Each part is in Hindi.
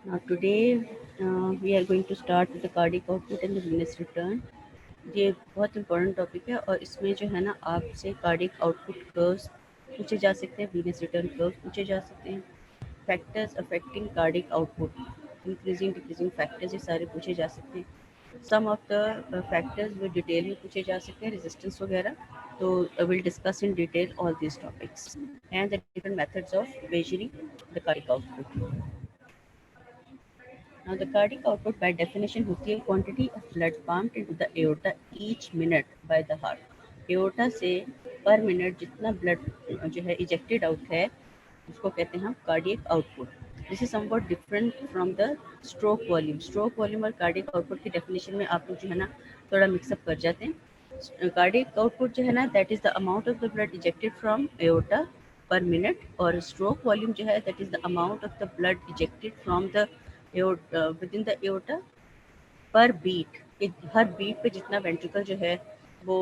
Now today we are going to start with the cardiac output and the venous return. ये बहुत इंपॉर्टेंट टॉपिक है और इसमें जो है ना आपसे कार्डियक आउटपुट कर्व्स पूछे जा सकते हैं, वीनस रिटर्न कर्व्स पूछे जा सकते हैं, factors affecting cardiac output, increasing decreasing factors ये सारे पूछे जा सकते हैं। सम ऑफ द फैक्टर्स वो डिटेल में पूछे जा सकते हैं, रेजिस्टेंस वगैरह। तो will discuss in detail all this topics and the different methods of measuring the cardiac output. Now, the cardiac output by definition होती है quantity of blood pumped into the aorta each minute by the heart. aorta से per minute जितना blood जो है ejected out है उसको कहते हैं हम cardiac output. This is somewhat different from the stroke volume. Stroke volume और cardiac output की definition में आप लोग जो है ना थोड़ा mix up कर जाते हैं। Cardiac output जो है ना that is the amount of the blood ejected from aorta per minute और stroke volume जो है that is the amount of the blood ejected from the within the aorta पर बीट, हर बीट पे जितना वेंट्रिकल जो है वो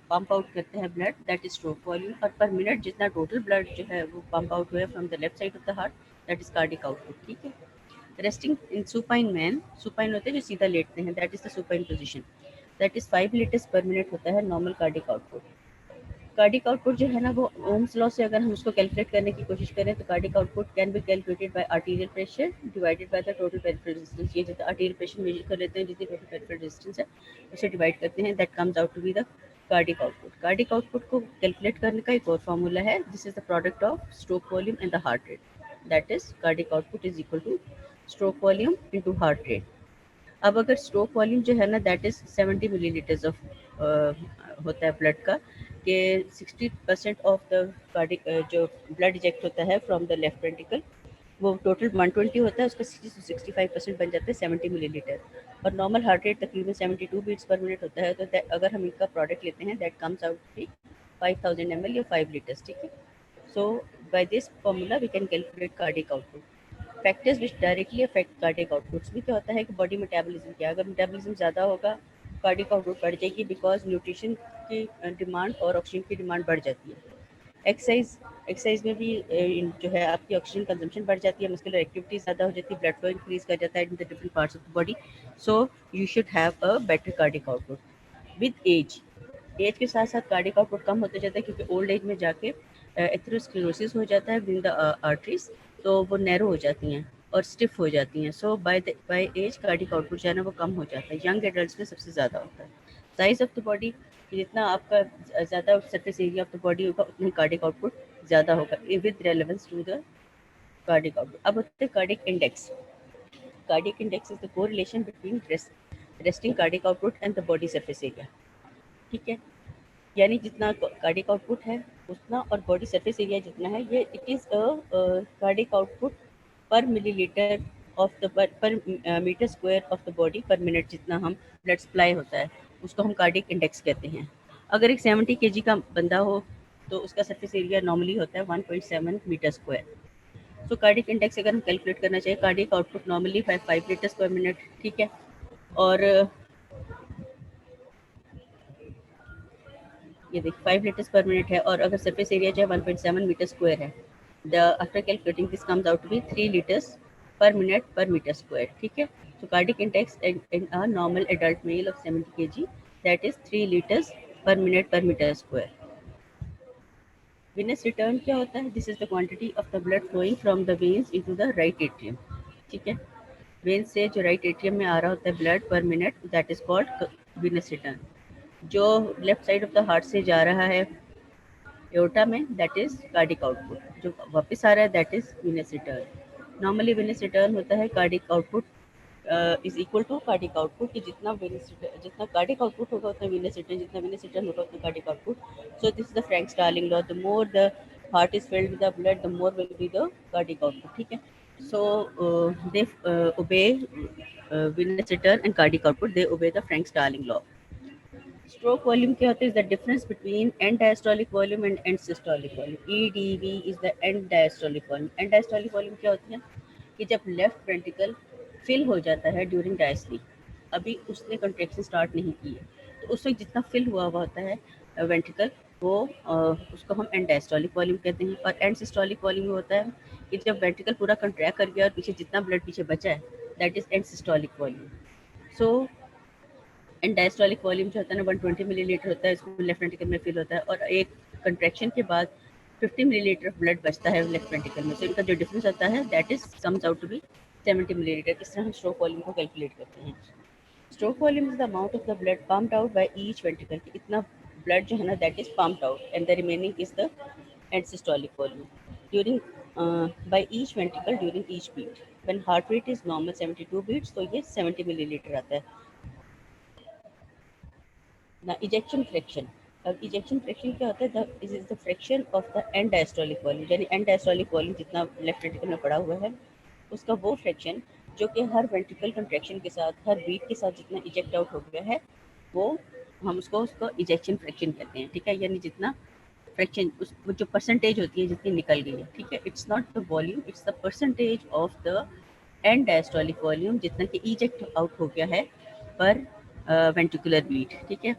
पंप आउट करते हैं blood, that is stroke volume. और पर मिनट जितना टोटल ब्लड जो है वो पंप आउट हुआ है from the left side of the heart, that is cardiac output. ठीक है। रेस्टिंग इन सुपाइन मैन, सुपाइन होते हैं जो सीधा लेटते हैं, that is the supine position, that is 5 litres per minute होता है normal cardiac output. Cardiac output जो है ना वो ओम्स लॉ से अगर हम उसको कैलकुलेट करने की कोशिश करें तो cardiac output can be calculated by arterial pressure divided by the total peripheral resistance. ये जितना आर्टीरियल प्रेशर मेजर कर लेते हैं, जितनी टोटल पेरिफेरल रेजिस्टेंस है उसे डिवाइड करते हैं, that comes out to be the cardiac output. Cardiac output को कैलकुलेट करने का एक और फॉर्मूला है, this is the product of stroke volume and the heart rate, that is cardiac output is equal to stroke volume into heart rate. अब अगर स्ट्रोक वॉल्यूम जो है ना दैट इज 70 मिलीलीटर्स ऑफ होता है ब्लड का, कि 60% ऑफ द कार्डिक जो ब्लड इजेक्ट होता है फ्रॉम द लेफ्ट वेंट्रिकल वो टोटल 120 होता है, उसका 65% बन जाता है 70 मिलीलीटर। और नॉर्मल हार्ट रेट तकरीबन 72 बीट्स पर मिनट होता है। तो अगर हम इनका प्रोडक्ट लेते हैं that comes out to 5000 ml या 5 लीटर्स। ठीक है। So by this formula we can calculate cardiac output. Factors which directly affect cardiac outputs में क्या होता है कि बॉडी मेटाबॉलिज्म क्या, अगर मेटाबॉलिज्म ज़्यादा होगा कार्डिक आउटपुट बढ़ जाएगी, बिकॉज न्यूट्रिशन की डिमांड और ऑक्सीजन की डिमांड बढ़ जाती है। एक्सरसाइज में भी जो है आपकी ऑक्सीजन कंजम्पशन बढ़ जाती है, मस्कुलर एक्टिविटी ज़्यादा हो जाती है, ब्लड फ्लो इंक्रीज कर जाता है in the different parts of the body. So you should have a better cardiac output. With age के साथ साथ कार्डिक आउटपुट कम होते जाता है, क्योंकि ओल्ड एज में जाके एथेरोस्क्लेरोसिस हो जाता है विद द आर्टरीज, तो वो नैरो हो जाती हैं और स्टिफ हो जाती हैं। सो बाय एज कार्डिक आउटपुट जो है ना वो कम हो जाता है। यंग एडल्ट में सबसे ज़्यादा होता है। साइज ऑफ द बॉडी, जितना आपका ज़्यादा surface area of the body होगा उतना ही कार्डिक आउटपुट ज़्यादा होगा with relevance to the cardiac output. अब होते हैं cardiac index. Cardiac index is the correlation between resting cardiac output and the body surface area. ठीक है। यानी जितना कार्डिक आउटपुट है उतना और बॉडी सरफेस एरिया जितना है, ये it is a cardiac output per millilitre of the per metre square of the body per minute, जितना हम ब्लड सप्लाई होता है उसको हम कार्डिक इंडेक्स कहते हैं। अगर एक 70 kg का बंदा हो तो उसका सरफेस एरिया नॉर्मली होता है 1.7 मीटर स्क्वायर। सो कार्डिक इंडेक्स अगर हम कैलकुलेट करना चाहिए, cardiac output normally 5 litres per minute. ठीक है। और ये देखिए 5 लीटर्स पर मिनट है, और अगर सरफेस एरिया जो है 1.7 मीटर स्क्वायर है, the after calculating this comes out to be 3 litres per minute per metre square. ठीक है। So cardiac index in a normal adult male of 70 kg that is 3 litres per minute per metre square. Venous return क्या होता है? This is the quantity of the blood flowing from the veins into the right atrium. ठीक है। वेन से जो राइट एट्रियम में आ रहा होता है blood per minute, that is called venous return. जो left side of the heart से जा रहा है एओर्टा में, दैट इज कार्डिक आउटपुट। जो वापस आ रहा है that is venous return. Normally venous return होता है cardiac output is equal to cardiac output, कि जितना कार्डिक आउटपुट होगा उतना वेनस रिटर्न, जितना वेनस रिटर्न होगा उतना cardiac output. So this is the Frank Starling law, the more the heart is filled with the blood the more will be the cardiac output. ठीक है। So they obey venous return and cardiac output, they obey the Frank Starling law. Stroke volume क्या होता है? Is the difference between end diastolic volume and end systolic volume. EDV is the end diastolic volume. End diastolic volume क्या होती है कि जब लेफ्ट वेंट्रिकल फिल हो जाता है ड्यूरिंग डायस्ली, अभी उसने कंट्रेक्शन स्टार्ट नहीं की है, तो उस वक्त जितना फिल हुआ हुआ होता है वेंट्रिकल, वो उसको हम एंड डायस्टोलिक वॉल्यूम कहते हैं। और एंड सिस्टोलिक वॉल्यूम होता है कि जब वेंट्रिकल पूरा कंट्रैक्ट कर गया और पीछे जितना ब्लड पीछे बचा है, that is and systolic volume. So and diastolic volume जो होता है ना 120 मिलीलीटर होता है, इसको लेफ्ट वेंट्रिकल में फिल होता है, और एक कंट्रैक्शन के बाद 50 मिलीलीटर ब्लड बचता है लेफ्ट वेंट्रिकल में। सो इनका जो डिफरेंस होता है that is comes out to be 70 millilitre. इस तरह हम स्ट्रोक वॉल्यूम को कैलकुलेट करते हैं। Stroke volume is the amount of the blood pumped out by each ventricle. कि इतना blood जो है ना that is pumped out, and the remaining is the end systolic volume during by each ventricle during each beat. When heart rate is normal 72 beats, तो ये 70 मिलीलीटर आता है। ना ejection fraction, अब ejection fraction क्या होता है? This is the fraction of the end diastolic volume, यानी end diastolic volume जितना लेफ्ट वेंट्रिकल में पड़ा हुआ है उसका वो फ्रैक्शन जो कि हर वेंट्रिकल कंट्रैक्शन के साथ, हर बीट के साथ जितना इजेक्ट आउट हो गया है, वो हम उसको इजेक्शन फ्रैक्शन कहते हैं। ठीक है, यानी जितना फ्रैक्शन उस जो परसेंटेज होती है जितनी निकल गई है। ठीक है, it's not the volume, it's the percentage of the end diastolic volume जितना कि इजेक्ट आउट हो गया है पर वेंट्रिकुलर बीट। ठीक है,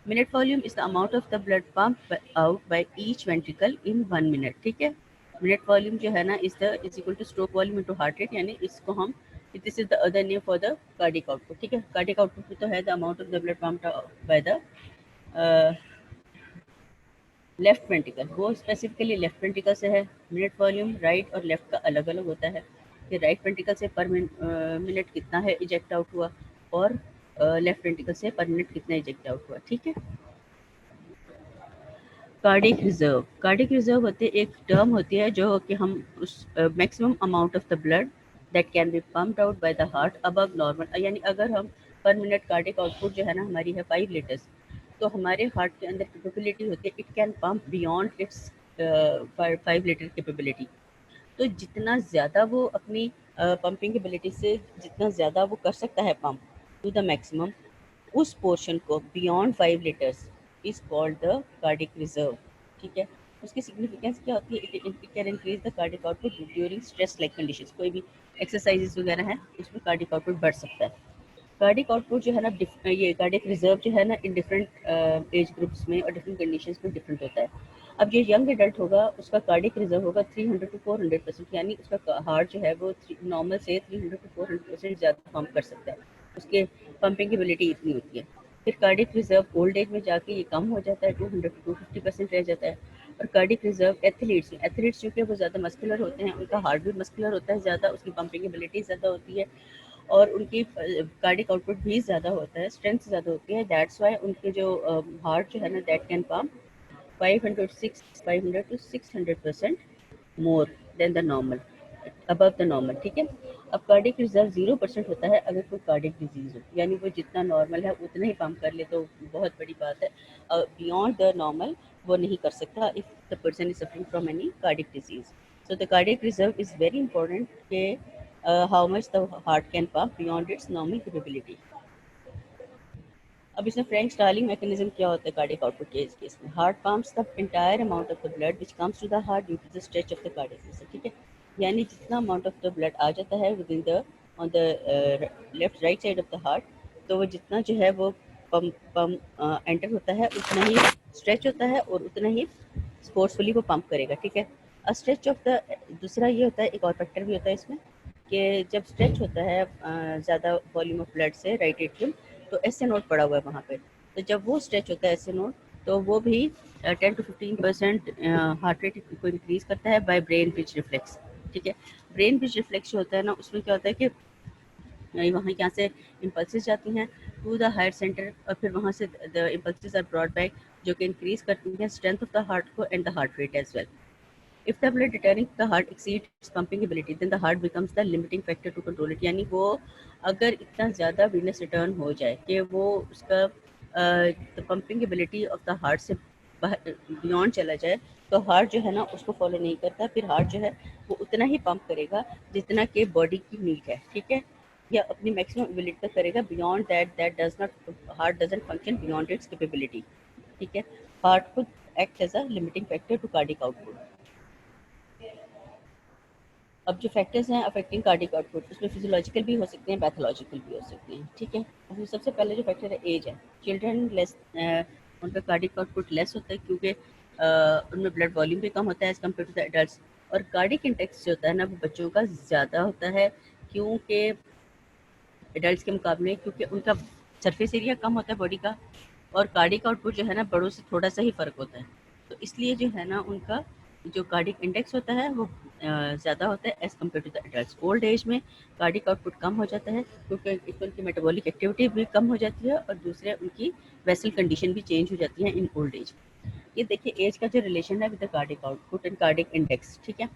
minute volume is the amount of the blood pump out by each ventricle in 1 minute. ठीक है, मिनट वॉल्यूम जो है ना is equal to stroke volume into heart rate, यानी इसको हम this is the other name for the cardiac output. ठीक है, कार्डिक आउटपुट तो है the amount of the blood pumped by the left ventricle, वो स्पेसिफिकली लेफ्ट वेंट्रिकल से है। मिनट वॉल्यूम राइट और लेफ्ट का अलग अलग होता है कि राइट वेंट्रिकल से पर मिनट कितना है इजेक्ट आउट हुआ, और लेफ्ट वेंट्रिकल से पर मिनट कितना इजेक्ट आउट हुआ। ठीक है, कार्डिक रिजर्व, कार्डिक रिजर्व होते एक टर्म होती है जो कि हम उस maximum amount of the blood that can be pumped out by the heart above normal, यानी अगर हम पर मिनट कार्डिक आउटपुट जो है ना हमारी है 5 लीटर्स, तो हमारे हार्ट के अंदर कैपेबिलिटी होती है it can pump beyond it's 5 litre capability. तो जितना ज़्यादा वो अपनी पंपिंग एबिलिटी से जितना ज़्यादा वो कर सकता है पंप टू द मैक्सिमम, उस पोर्शन को beyond 5 litres is called the cardiac reserve. ठीक है, उसकी सिग्निफिकेंस क्या होती है? It can increase the cardiac output during stress like conditions, कोई भी एक्सरसाइजेस वगैरह है उसमें कार्डिक आउटपुट बढ़ सकता है। कार्डिक आउटपुट जो है ना ये कार्डिक रिजर्व जो है ना इन डिफरेंट एज ग्रुप्स में और डिफरेंट कंडीशंस में डिफरेंट होता है। अब जो यंग एडल्ट होगा उसका कार्डिक रिजर्व होगा 300 टू 400%, यानी उसका हार्ट जो है वो नॉर्मल से 300 टू 400% ज़्यादा पंप कर सकता है, उसके पंपिंग एबिलिटी इतनी होती है। फिर कार्डिक रिजर्व ओल्ड एज में जाके ये कम हो जाता है, 200 टू 250% रह जाता है। और कार्डिक रिजर्व एथलीट्स जो कि वो ज़्यादा मस्कुलर होते हैं, उनका हार्ट भी मस्कुलर होता है ज़्यादा, उसकी पंपिंग एबिलिटी ज़्यादा होती है और उनकी कार्डिक आउटपुट भी ज़्यादा होता है, स्ट्रेंथ ज़्यादा होती है। दैट्स वाई उनके जो हार्ट जो है ना that can pump 500 to 600% more than the normal, above the normal. ठीक है, अब कार्डिक रिजर्व 0% होता है अगर कोई कार्डिक डिजीज हो, यानी वो जितना नॉर्मल है उतना ही पंप कर ले तो बहुत बड़ी बात है। बियॉन्ड द नॉर्मल वो नहीं कर सकता if the person is suffering from any cardiac disease. So the cardiac reserve is very important के how much the heart can pump beyond its normal capability. अब इसमें फ्रैंक स्टार्लिंग मैकेनिज्म क्या होता है कार्डिक आउटपुट के केस में? Heart pumps the entire amount of the blood which comes to the heart due to the stretch of the cardiac muscle. ठीक है, यानी जितना अमाउंट ऑफ द ब्लड आ जाता है within the on the left right side of the heart, तो वो जितना जो है वो पम एंटर होता है उतना ही स्ट्रेच होता है और उतना ही फोर्सफुली वो पंप करेगा। ठीक है, स्ट्रेच ऑफ द दूसरा ये होता है, एक और फैक्टर भी होता है इसमें कि जब स्ट्रेच होता है ज़्यादा वॉल्यूम ऑफ ब्लड से राइट एट्रियम, तो एस ए नोट पड़ा हुआ है वहाँ पे, तो जब वो स्ट्रेच होता है एस ए नोट, तो वो भी 10 to 15% हार्ट रेट को इंक्रीज करता है बाय ब्रेन पिच रिफ्लेक्स। ठीक है, ब्रेन पिच रिफ्लेक्स जो होता है ना उसमें क्या होता है कि वहाँ यहाँ से इम्पल्सेस जाती हैं टू द हायर सेंटर और फिर वहाँ से the impulses are brought back जो कि इंक्रीज करती हैं स्ट्रेंथ ऑफ द हार्ट को and the heart rate as well. If the blood returning to the heart exceeds its pumping ability, then the heart becomes the limiting factor to control it. यानी वो अगर इतना ज़्यादा venous return हो जाए कि वो उसका the pumping ability of the heart से beyond चला जाए, तो हार्ट जो है ना उसको फॉलो नहीं करता, फिर हार्ट जो है वो उतना ही पंप करेगा जितना कि बॉडी की नीड है। ठीक है, या अपनी मैक्सिमम एबिलिटी तक करेगा, beyond that does not, heart doesn't function beyond it's capability. ठीक है, heart could act as a limiting factor to cardiac output. अब जो फैक्टर्स हैं अफेक्टिंग कार्डिक आउटपुट, उसमें फिजियोलॉजिकल भी हो सकते हैं, पैथोलॉजिकल भी हो सकते हैं। ठीक है, अभी सबसे पहले जो फैक्टर है एज है। चिल्ड्रन लेस उनका कार्डिक आउटपुट लेस होता है क्योंकि उनमें ब्लड वॉल्यूम भी कम होता है as compare to the adults. और कार्डिक इंडेक्स जो होता है ना वो बच्चों का ज़्यादा होता है क्योंकि एडल्ट्स के मुकाबले, क्योंकि उनका सरफेस एरिया कम होता है बॉडी का, और कार्डिक आउटपुट जो है ना बड़ों से थोड़ा सा ही फ़र्क होता है। तो इसलिए जो है ना उनका जो कार्डिक इंडेक्स होता है वो ज़्यादा होता है as compare to the adults. Old age में कार्डिक आउटपुट कम हो जाता है क्योंकि एक तो उनकी मेटाबॉलिक एक्टिविटी भी कम हो जाती है और दूसरे उनकी वेसल कंडीशन भी चेंज हो जाती है इन ओल्ड एज। ये देखिए एज का जो रिलेशन है with the cardiac output and cardiac index, ठीक है।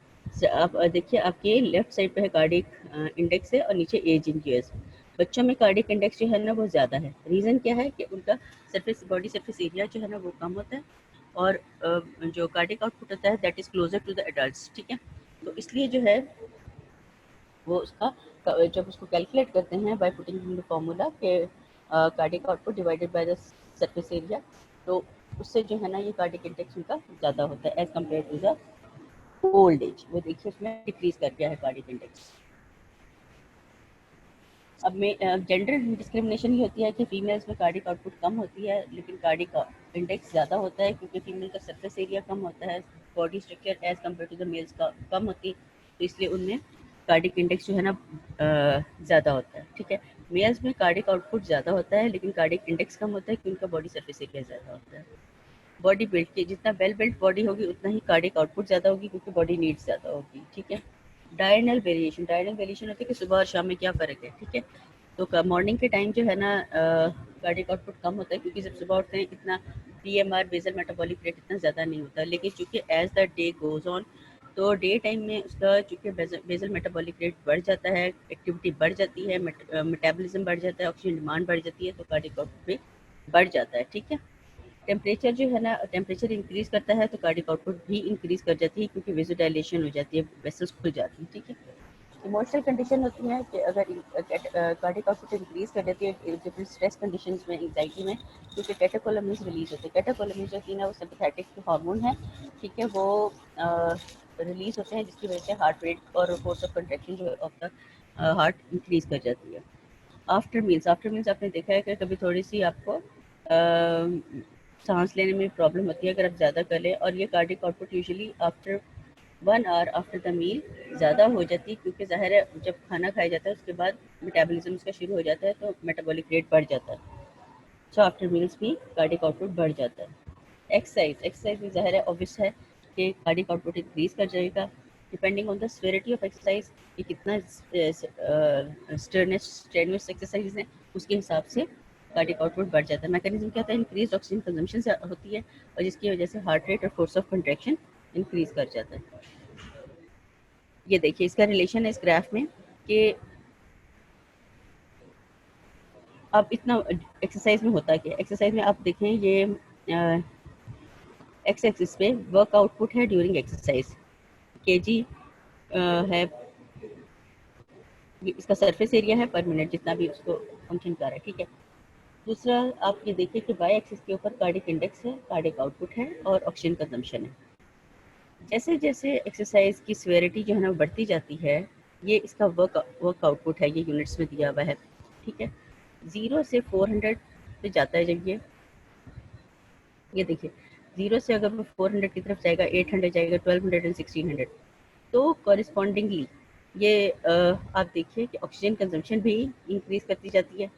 आप देखिए आपके लेफ्ट साइड पे है कार्डिक इंडेक्स है और नीचे एज इन ईयर्स। बच्चों में कार्डिक इंडेक्स जो है ना वो ज़्यादा है। रीज़न क्या है कि उनका सरफेस बॉडी सरफेस एरिया जो है ना वो कम होता है और जो कार्डिक आउटपुट होता है that is closer to the adults, ठीक है। तो इसलिए जो है वो उसका जब उसको कैलकुलेट करते हैं by putting in the formula के cardiac output divided by the surface area, तो उससे जो है ना ये कार्डिक इंडेक्स उनका ज़्यादा होता है as compare to the old age. वो देखिए उसमें डिक्रीज कर गया है कार्डिक इंडेक्स। अब में जेंडर डिस्क्रिमिनेशन ये होती है कि फीमेल्स में कार्डिक आउटपुट कम होती है लेकिन कार्डिक इंडेक्स ज़्यादा होता है क्योंकि फीमेल का सरफेस एरिया कम होता है, body structure as compare to the males का कम होती है, तो इसलिए उनमें कार्डिक इंडेक्स जो है ना ज़्यादा होता है, ठीक है। मेल्स में कार्डिक आउटपुट ज़्यादा होता है लेकिन कार्डिक इंडेक्स कम होता है क्योंकि उनका बॉडी सरफेस एरिया ज़्यादा होता है। बॉडी बिल्ड की जितना वेल बिल्ड बॉडी होगी उतना ही कार्डिक आउटपुट ज़्यादा होगी क्योंकि बॉडी नीड्स ज़्यादा होगी, ठीक है। डायरनल वेरिएशन होती है कि सुबह और शाम में क्या फ़र्क है, ठीक है। तो मॉर्निंग के टाइम जो है ना कार्डिक आउटपुट कम होता है क्योंकि जब सुबह उठते हैं इतना पीएमआर बेसल मेटाबॉलिक रेट इतना ज़्यादा नहीं होता, लेकिन चूंकि as the day goes on तो डे टाइम में उसका चूंकि बेसल मेटाबॉलिक रेट बढ़ जाता है, एक्टिविटी बढ़ जाती है, मेटाबॉलिज्म बढ़ जाता है, ऑक्सीजन डिमांड बढ़ जाती है, तो कार्डिक आउटपुट भी बढ़ जाता है, ठीक है। टेम्परेचर जो है ना टेम्परेचर इंक्रीज करता है तो कार्डिक आउटपुट भी इंक्रीज कर जाती है क्योंकि वेसोडाइलेशन हो जाती है, वेसल्स खुल जाती है, ठीक है। इमोशनल कंडीशन होती है कि अगर कार्डिक आउटपुट इंक्रीज कर देती है डिफरेंट स्ट्रेस कंडीशंस में, एंग्जाइटी में, क्योंकि कैटेकोलमीन्स रिलीज होते हैं। कैटेकोलमीन्स जो होती है ना वो सिंपैथेटिक हार्मोन है, ठीक है। वो रिलीज होते हैं जिसकी वजह से हार्ट रेट और फोर्स ऑफ कंट्रैक्शन जो ऑफ द हार्ट इंक्रीज कर जाती है। आफ्टर मील्स आपने देखा है कि कभी थोड़ी सी आपको सांस लेने में प्रॉब्लम होती है अगर आप ज़्यादा कर लें, और ये cardiac output usually after 1 hour after the meal ज़्यादा हो जाती है क्योंकि ज़ाहिर है जब खाना खाया जाता है उसके बाद मेटाबॉलिज्म उसका शुरू हो जाता है तो मेटाबॉलिक रेट बढ़ जाता है, सो आफ्टर मील्स भी कार्डिक आउटपुट बढ़ जाता है। एक्सरसाइज भी ज़ाहिर है ऑब्वियस है कि कार्डिक आउटपुट इंक्रीज कर जाएगा depending on the severity of exercise, कि कितना स्ट्रेनुअस एक्सरसाइज है उसके हिसाब से कार्डिक आउटपुट बढ़ जाता है। मैकेनिज्म क्या होता है, इंक्रीज ऑक्सीजन कंजम्पशन से होती है और जिसकी वजह से हार्ट रेट और फोर्स ऑफ कंट्रैक्शन इंक्रीज कर जाता है। ये देखिए इसका रिलेशन है इस ग्राफ में कि अब इतना एक्सरसाइज में होता क्या है। एक्सरसाइज में आप देखें ये एक्स एक्सिस पे वर्क आउटपुट है ड्यूरिंग एक्सरसाइज, केजी है, इसका सरफेस एरिया है पर मिनट जितना भी उसको फंक्शन कर रहा है, ठीक है। दूसरा आप ये देखिए कि वाई एक्सिस के ऊपर कार्डिक इंडेक्स है, कार्डिक आउटपुट है और ऑक्सीजन कंजम्पशन है। जैसे जैसे एक्सरसाइज की सिवियरिटी जो है ना बढ़ती जाती है, ये इसका वर्क आउटपुट है, ये यूनिट्स में दिया हुआ है, ठीक है। 0 से 400 पे जाता है जब ये देखिए 0 से अगर वो 400 की तरफ जाएगा, 800 जाएगा, 1200 एंड 1600, तो कॉरिस्पॉन्डिंगली ये आप देखिए कि ऑक्सीजन कंजम्पशन भी इंक्रीज करती जाती है,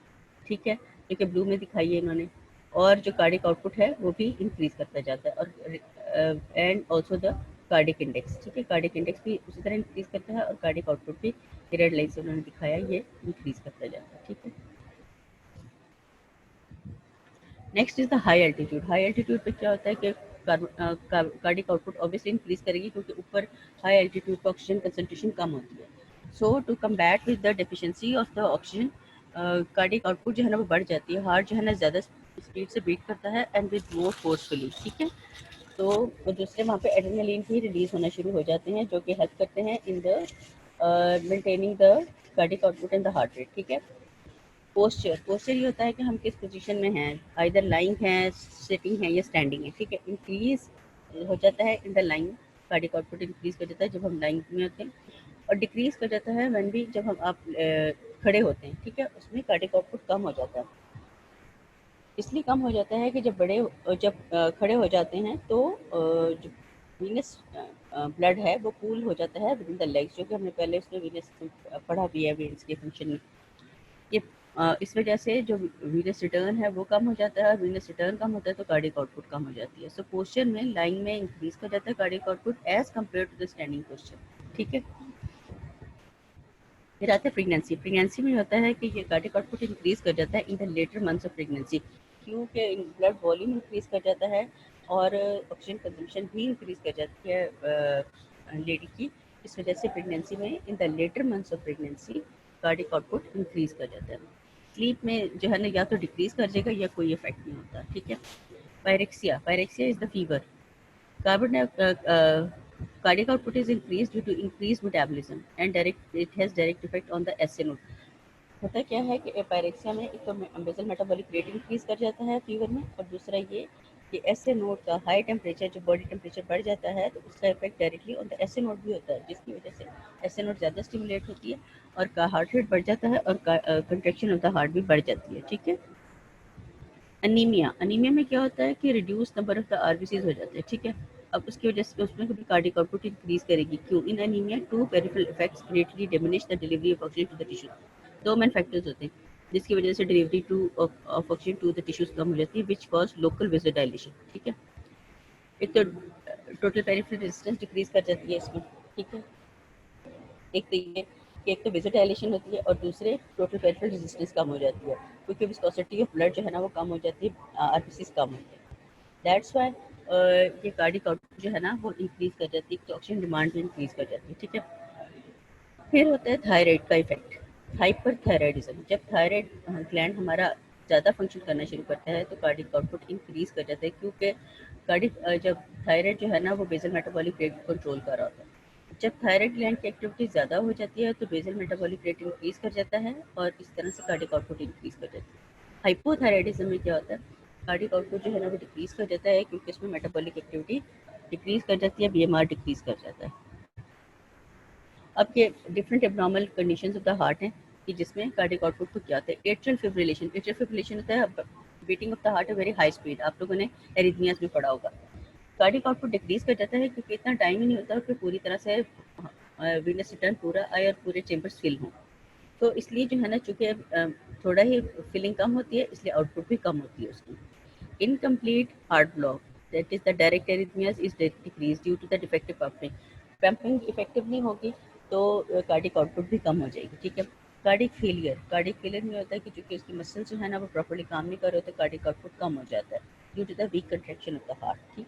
ठीक है, जो कि ब्लू में दिखाई है इन्होंने, और जो कार्डिक आउटपुट है वो भी इंक्रीज करता जाता है, और and also the cardiac index, ठीक है। कार्डिक इंडेक्स भी उसी तरह इंक्रीज करता है और कार्डिक आउटपुट भी रेड लाइन से उन्होंने दिखाया ये इंक्रीज करता जाता है, ठीक है। Next is the high altitude. High altitude पे क्या होता है कि कार्डिक आउटपुट ऑब्वियसली इंक्रीज करेगी क्योंकि ऊपर हाई एल्टीट्यूड पर ऑक्सीजन कंसंट्रेशन कम होती है। So to combat with the deficiency of the oxygen, cardiac output जो है ना वो बढ़ जाती है, हार्ट जो है ना ज़्यादा स्पीड से बीट करता है एंड विद मोर फोर्सफुली, ठीक है। तो वो दूसरे वहाँ पे एड्रेनलिन भी रिलीज होना शुरू हो जाते हैं जो कि हेल्प करते हैं in the maintaining the cardiac output and the heart rate, ठीक है। पोस्चर ये होता है कि हम किस पोजीशन में हैं, आइदर लाइंग है, सिटिंग है या स्टैंडिंग है, ठीक है। इंक्रीज हो जाता है in the lying, cardiac output increase कर जाता है जब हम लाइंग में होते हैं, और डिक्रीज कर जाता है व्हेन भी जब हम आप खड़े होते हैं, ठीक है, उसमें कार्डिक आउटपुट कम हो जाता है। इसलिए कम हो जाता है कि जब खड़े हो जाते हैं तो जो वीनस ब्लड है वो कूल हो जाता है विद इन द लेग्स, जो कि हमने पहले इसमें वीनस पढ़ा भी है वीनस के फंक्शन में। ये इस वजह से जो वीनस रिटर्न है वो कम हो जाता है, वीनस रिटर्न कम होता है तो कार्डियक आउटपुट कम हो जाती है। सो पोस्चर में लाइंग में इंक्रीज कर जाता है cardiac output as compare to the standing posture. ठीक है, फिर आता है प्रेगनेंसी। प्रेगनेंसी में होता है कि ये कार्डियक आउटपुट इंक्रीज कर जाता है in the later months of pregnancy, क्योंकि ब्लड वॉल्यूम इंक्रीज कर जाता है और ऑक्सीजन कंजम्पशन भी इंक्रीज कर जाती है लेडी की। इस वजह से प्रेगनेंसी में in the later months of pregnancy cardiac output increase कर जाता है। स्लीप में जो है ना या तो डिक्रीज कर जाएगा या कोई इफेक्ट नहीं होता। ठीक है, pyrexia. Pyrexia is the fever. Carbon cardiac output is increased due to increased metabolism and it has direct effect on the SA node। होता क्या है कि पायरेक्सिया में एक तो बेसल मेटाबॉलिक रेट इंक्रीज कर जाता है फीवर में, और दूसरा ये कि एसए नोड का हाई टेम्परेचर, जो बॉडी टेम्परेचर बढ़ जाता है तो उसका effect directly on the SA node भी होता है, जिसकी वजह से एसए नोड ज़्यादा स्टिमुलेट होती है और का हार्ट रेट बढ़ जाता है और कंट्रैक्शन ऑफ द हार्ट भी बढ़ जाती है। ठीक है, अनीमिया। अनीमिया में क्या होता है कि reduce number of the RBCs हो जाते हैं। ठीक है, अब उसकी वजह से उसमें कभी कार्डियक आउटपुट इंक्रीज करेगी। क्यों? In anaemia two peripheral effects greatly diminish the delivery of oxygen to the tissue. दो मेन फैक्टर्स होते हैं जिसकी वजह से delivery to of oxygen to the tissues कम हो जाती है, विच कॉज लोकल वेसोडाइलेशन। ठीक है, एक तो टोटल पेरिफेरल रेजिस्टेंस डिक्रीज कर जाती है इसमें। ठीक है, एक तो ये कि एक तो वेसोडाइलेशन होती है और दूसरे टोटल पेरिफेरल रेजिस्टेंस कम हो जाती है, क्योंकि विस्कोसिटी ऑफ ब्लड जो है ना वो कम हो जाती है, आरबीसीज कम होती है। दैट्स वाई ये कार्डियक आउटपुट जो है ना वो इंक्रीज कर जाती है, तो ऑक्सीजन डिमांड भी इंक्रीज कर जाती है। ठीक है, फिर होता है थायराइड का इफेक्ट, हाइपरथायराइडिज्म। जब थायराइड ग्लैंड हमारा ज़्यादा फंक्शन करना शुरू करता है तो कार्डियक आउटपुट इंक्रीज कर जाता है, क्योंकि जब थायराइड जो है ना वो बेसल मेटाबॉलिक रेट को कंट्रोल कर रहा होता है। जब थायराइड ग्लैंड की एक्टिविटी ज़्यादा हो जाती है तो बेसल मेटाबॉलिक रेट इंक्रीज कर जाता है और इस तरह से कार्डियक आउटपुट इंक्रीज कर जाता है। हाइपोथायराइडिज्म में क्या होता है, कार्डियक आउटपुट जो है ना वो डिक्रीज कर जाता है, क्योंकि इसमें मेटाबॉलिक एक्टिविटी डिक्रीज कर जाती है, बीएमआर डिक्रीज कर जाता है। अब ये different abnormal conditions of the heart हैं कि जिसमें कार्डियक आउटपुट को क्या होता है। Atrial fibrillation. एट्रियल फिब्रिलेशन होता है बीटिंग ऑफ द हार्ट है वेरी हाई स्पीड। आप लोगों ने एरिथमियास में पढ़ा होगा। कार्डियक आउटपुट डिक्रीज कर जाता है क्योंकि इतना टाइम ही नहीं होता कि पूरी तरह से वीनस रिटर्न पूरा आए और पूरे चेम्बर्स फिल हों। तो इसलिए जो है ना, चूंकि थोड़ा ही फिलिंग कम होती है इसलिए आउटपुट भी कम होती है उसकी। Incomplete heart block, that is the direct arrhythmias is decrease due to the defective pumping. Pumping effective नहीं होगी तो कार्डियक आउटपुट भी कम हो जाएगी। ठीक है, कार्डियक फेलियर। कार्डियक फेलियर में होता है कि चूंकि उसकी मसल्स जो है ना वो प्रॉपर्ली काम नहीं कर रहे होते, कार्डियक आउटपुट कम हो जाता है due to the weak contraction of the heart. ठीक,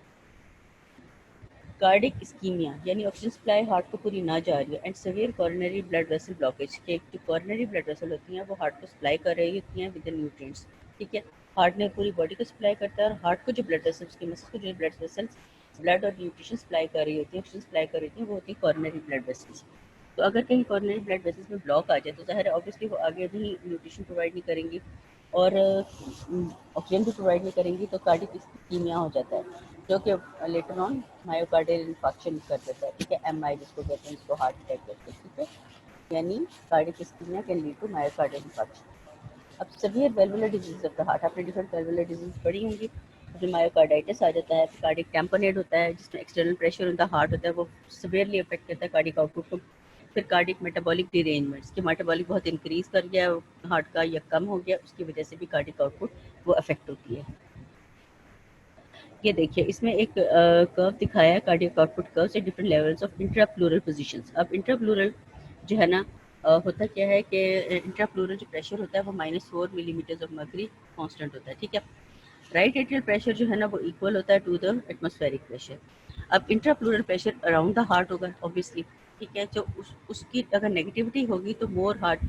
कार्डिक इस्कीमिया यानी ऑक्सीजन सप्लाई हार्ट को पूरी ना जा रही है, and severe coronary blood vessel blockage के जो कोरोनरी ब्लड वेसल होती हैं वो हार्ट को सप्लाई कर रही होती हैं विद न्यूट्रिएंट्स। ठीक है, हार्ट ने पूरी बॉडी को सप्लाई करता है और हार्ट को जो ब्लड वेसल्स की मसल्स को जो ब्लड वेसल्स ब्लड और न्यूट्रिशन सप्लाई कर रही होती है, ऑक्सीजन सप्लाई कर रही होती है, वो होती है कोरोनरी ब्लड वेसल्स। तो अगर कहीं कोरोनरी ब्लड वेसल्स में ब्लॉक आ जाए तो ज़ाहिर है ऑब्वियसली वो आगे भी न्यूट्रिशन प्रोवाइड नहीं करेंगी और ऑक्सीजन भी प्रोवाइड नहीं करेंगी, तो कार्डिक इस्कीमिया हो जाता है, जो कि लेटर ऑन मायोकार्डियल इन्फाक्शन कर देता है। ठीक है, एमआई जिसको कहते हैं, इसको हार्ट अटैक कहते हैं। ठीक है, यानी cardiac ischaemia can lead to myocardial infarction. अब severe valvular disease of the heart, आपने डिफरेंट वेल्वुलर डिजीज पढ़ी होंगी। जो मायोकार्डाइटिस आ जाता है, कार्डिक टैम्पोनेट होता है जिसमें external pressure on the heart होता है, वो सीवियरली अफेक्ट करता है कार्डिक आउटपुट को। फिर कार्डिक मेटाबॉलिक डिरेंजमेंट्स, कि मेटाबॉलिक बहुत इंक्रीज कर गया हार्ट का या कम हो गया, उसकी वजह से भी कार्डिक आउटपुट वो अफेक्ट होती है। ये देखिए इसमें एक कर्व दिखाया है, कार्डियक आउटपुट कर्व से डिफरेंट लेवल्स ऑफ इंट्राप्लूरल पोजीशंस। अब इंट्राप्लूरल जो है ना होता क्या है कि इंट्राप्लूरल जो प्रेशर होता है वो -4 मिलीमीटर ऑफ मर्करी कांस्टेंट होता है। ठीक है, राइट एट्रियल प्रेशर जो है ना वो इक्वल होता है टू द एटमॉस्फेरिक प्रेशर। अब intrapleural pressure around the heart होगा ऑब्वियसली। ठीक है, जो उसकी अगर नेगेटिविटी होगी तो more heart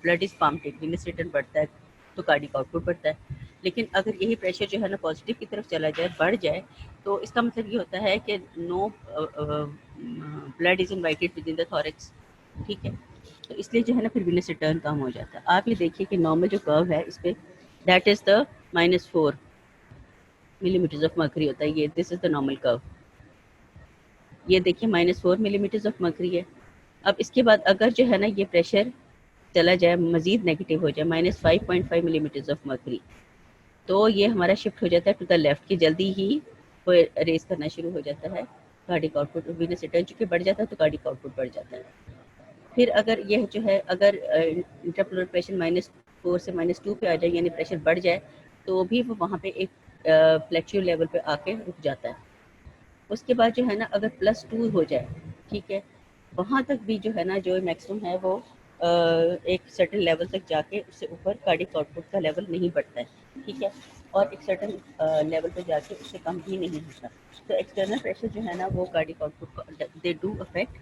blood is pumped, venous return बढ़ता है तो कार्डियक आउटपुट बढ़ता है। लेकिन अगर यही प्रेशर जो है ना पॉजिटिव की तरफ चला जाए, बढ़ जाए, तो इसका मतलब ये होता है कि no blood is invited within the thorax. ठीक है, तो इसलिए जो है ना फिर विनस रिटर्न कम हो जाता है। आप ये देखिए कि नॉर्मल जो कर्व है इस पे that is the -4 millimetre of mercury होता है, ये this is the normal curve. ये देखिए -4 मिलीमीटर ऑफ मर्करी है। अब इसके बाद अगर जो है ना ये प्रेशर चला जाए, मजीद नेगेटिव हो जाए, -5.5 मिलीमीटर ऑफ मर्करी, तो ये हमारा शिफ्ट हो जाता है टू द लेफ्ट की जल्दी ही वो रेस करना शुरू हो जाता है। कार्डिक आउटपुट वीनस रिटर्न चूँकि बढ़ जाता है तो कार्डिक आउटपुट बढ़ जाता है। फिर अगर यह जो है अगर इंट्राप्लुरल प्रेशर -4 से -2 पे आ जाए यानी प्रेशर बढ़ जाए तो भी वो वहाँ पे एक फ्लैक्चुअल लेवल पे आके रुक जाता है। उसके बाद जो है ना अगर +2 हो जाए, ठीक है, वहाँ तक भी जो है ना जो मैक्सिमम है वो एक सर्टेन लेवल तक जाके उससे ऊपर कार्डिक आउटपुट का लेवल नहीं बढ़ता है, ठीक है, और एक सर्टेन लेवल पे जाके उससे कम भी नहीं होता। तो एक्सटर्नल प्रेशर जो है ना वो कार्डिक आउटपुट को दे डू अफेक्ट,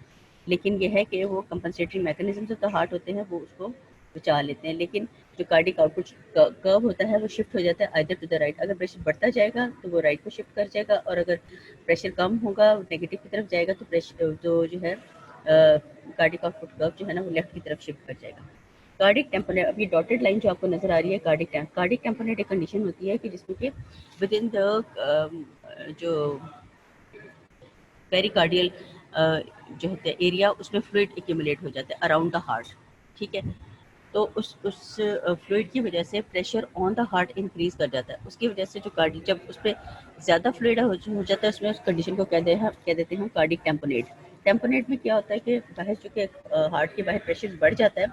लेकिन ये है कि वो कंपनसेटरी मैकेनिज्म जो तो हार्ट होते हैं वो उसको बचा लेते हैं, लेकिन जो कार्डिक आउटपुट कर्व होता है वो शिफ्ट हो जाता है आइदर टू द राइट। अगर प्रेशर बढ़ता जाएगा तो वो राइट को शिफ्ट कर जाएगा, और अगर प्रेशर कम होगा नेगेटिव की तरफ जाएगा तो प्रेशर जो है कार्डिक आउटपुट कर्व जो है ना वो लेफ्ट की तरफ शिफ्ट कर जाएगा। कार्डिक टेम्पोनेट, अब ये डॉटेड लाइन जो आपको नजर आ रही है कार्डिक टेम्पोनेट एक कंडीशन होती है कि जिसमें कि विद इन द जो पेरिकार्डियल जो होता है एरिया उसमें फ्लूइड एक्यूमुलेट हो जाता है अराउंड द हार्ट, ठीक है। तो उस फ्लूइड की वजह से pressure on the heart increase कर जाता है। उसकी वजह से जो कार्डिक जब उस पर ज़्यादा फ्लूइड हो जाता है उसमें उस कंडीशन को कह देते हैं कार्डिक टेम्पोनेट। टेम्पोनेट में क्या होता है कि बाहर चूँकि हार्ट के बाहर प्रेशर बढ़ जाता है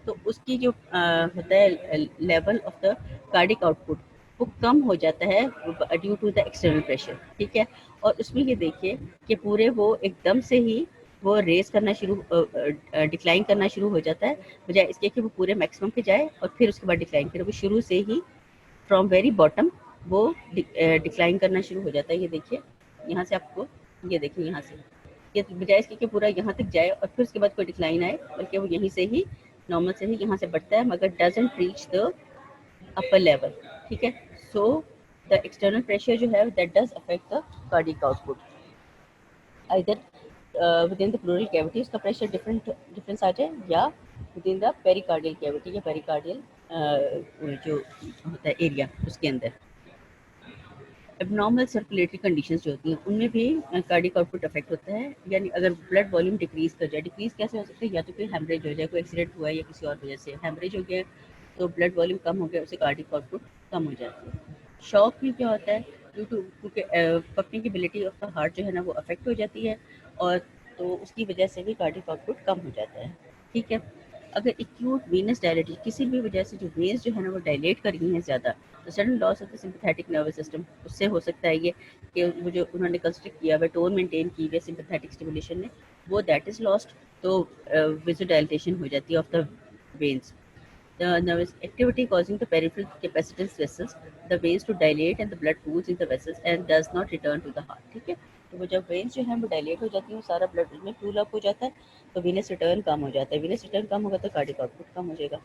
तो उसकी जो होता है level of the cardiac output वो कम हो जाता है due to the external pressure, ठीक है। और उसमें ये देखिए कि पूरे वो एकदम से ही वो रेस करना शुरू डिक्लाइन करना शुरू हो जाता है, बजाय इसके कि वो पूरे मैक्सिमम पे जाए और फिर उसके बाद डिक्लाइन करे। वो शुरू से ही फ्रॉम वेरी बॉटम वो डिक्लाइन करना शुरू हो जाता है। ये देखिए यहाँ से आपको, ये देखिए यहाँ से, ये बजाय इसके कि पूरा यहाँ तक जाए और फिर उसके बाद कोई डिक्लाइन आए, बल्कि वो यहीं से ही नॉर्मल से ही यहाँ से बढ़ता है मगर doesn't reach the upper level, ठीक है। सो द एक्सटर्नल प्रेशर जो है that does affect the cardiac output either with in the pleural cavity उसका प्रेशर डिफरेंस आ जाए, या with in the pericardial cavity या पेरिकार्डियल जो होता है एरिया उसके अंदर। एबनॉर्मल सर्कुलेटरी कंडीशंस जो होती हैं उनमें भी कार्डिक आउटपुट अफेक्ट होता है, यानी अगर ब्लड वॉल्यूम डिक्रीज कर जाए। डिक्रीज कैसे हो सकता है, या तो कोई हेमरेज हो जाए, कोई एक्सीडेंट हुआ है या किसी और वजह से हेमरेज हो गया तो ब्लड वॉल्यूम कम हो गया, उससे कार्डिक आउटपुट कम हो जाती है। शॉक में क्या होता है, ड्यू टू क्योंकि पकने की एबिलिटी ऑफ द हार्ट जो है ना वो अफेक्ट हो जाती है, और तो उसकी वजह से भी कार्डिक आउटपुट कम हो जाता है, ठीक है। अगर एक्यूट वीनस डायलिटी किसी भी वजह से जो वेन्स जो है ना वो डायलेट कर रही हैं ज़्यादा, तो sudden loss of the sympathetic nervous system उससे हो सकता है ये कि वो जो उन्होंने कंस्ट्रक्ट किया हुआ टोन मेंटेन की हुई सिंपैथेटिक स्टिमुलेशन ने वो दैट इज़ लॉस्ट, तो विजुडाइलेशन हो जाती है of the veins. The nervous activity causing the peripheral capacitance vessels, the veins to dilate and the blood pools in the vessels and does not return to the heart, ठीक है। तो वो जब वेन्स जो है वो डायलेट हो जाती है सारा ब्लड उसमें पूल अप हो जाता है, तो वीनस रिटर्न कम हो जाता है। वीनस रिटर्न कम होगा तो कार्डिक आउटपुट कम हो जाएगा।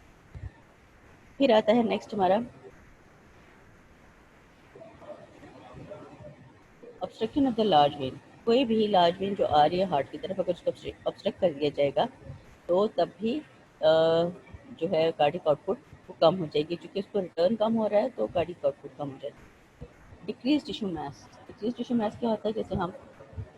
फिर आता है नेक्स्ट हमारा obstruction of the large when. कोई भी लार्ज वेन जो आ रही है हार्ट की तरफ अगर उसको ऑब्स्ट्रक्ट कर दिया जाएगा तो तब भी जो है कार्डिक आउटपुट वो कम हो जाएगी, क्योंकि उसको रिटर्न कम हो रहा है तो कार्डिक आउटपुट कम हो जाएगा। डिक्रीज टिश्यू मास, डिक्रीज टिश्यू मास क्या होता है, जैसे हम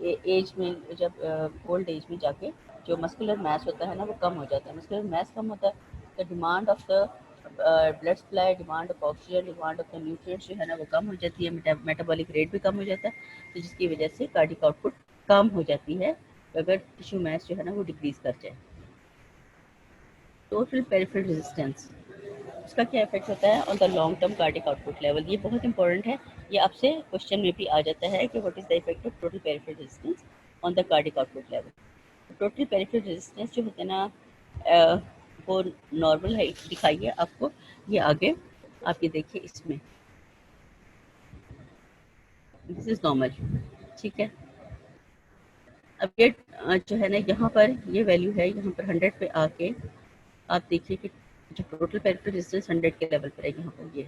एज में जब ओल्ड एज में जाके जो मस्कुलर मास होता है ना वो कम हो जाता है। मस्कुलर मास कम होता है तो demand of the blood supply, demand of oxygen, demand of the nutrients जो है ना वो कम हो जाती है, मेटाबॉलिक रेट भी कम हो जाता है, तो जिसकी वजह से कार्डिक आउटपुट कम हो जाती है अगर टिश्यू मास जो है ना वो डिक्रीज कर जाए। टोटल पेरिफेरल रेजिस्टेंस, उसका क्या इफेक्ट होता है on the long term cardiac output level. ये बहुत इंपॉर्टेंट है, ये आपसे क्वेश्चन में भी आ जाता है कि what is the effect of total peripheral resistance on the cardiac output level. Total peripheral resistance जो होता है ना वो नॉर्मल है, दिखाइए आपको ये आगे, आप ये देखिए इसमें दिस इज नॉर्मल, ठीक है। अब ये जो है ना यहाँ पर ये वैल्यू है, यहाँ पर 100 पे आके आप देखिए कि जो टोटल पेरिफेरल रेजिस्टेंस 100 के लेवल पर है, यहाँ पर ये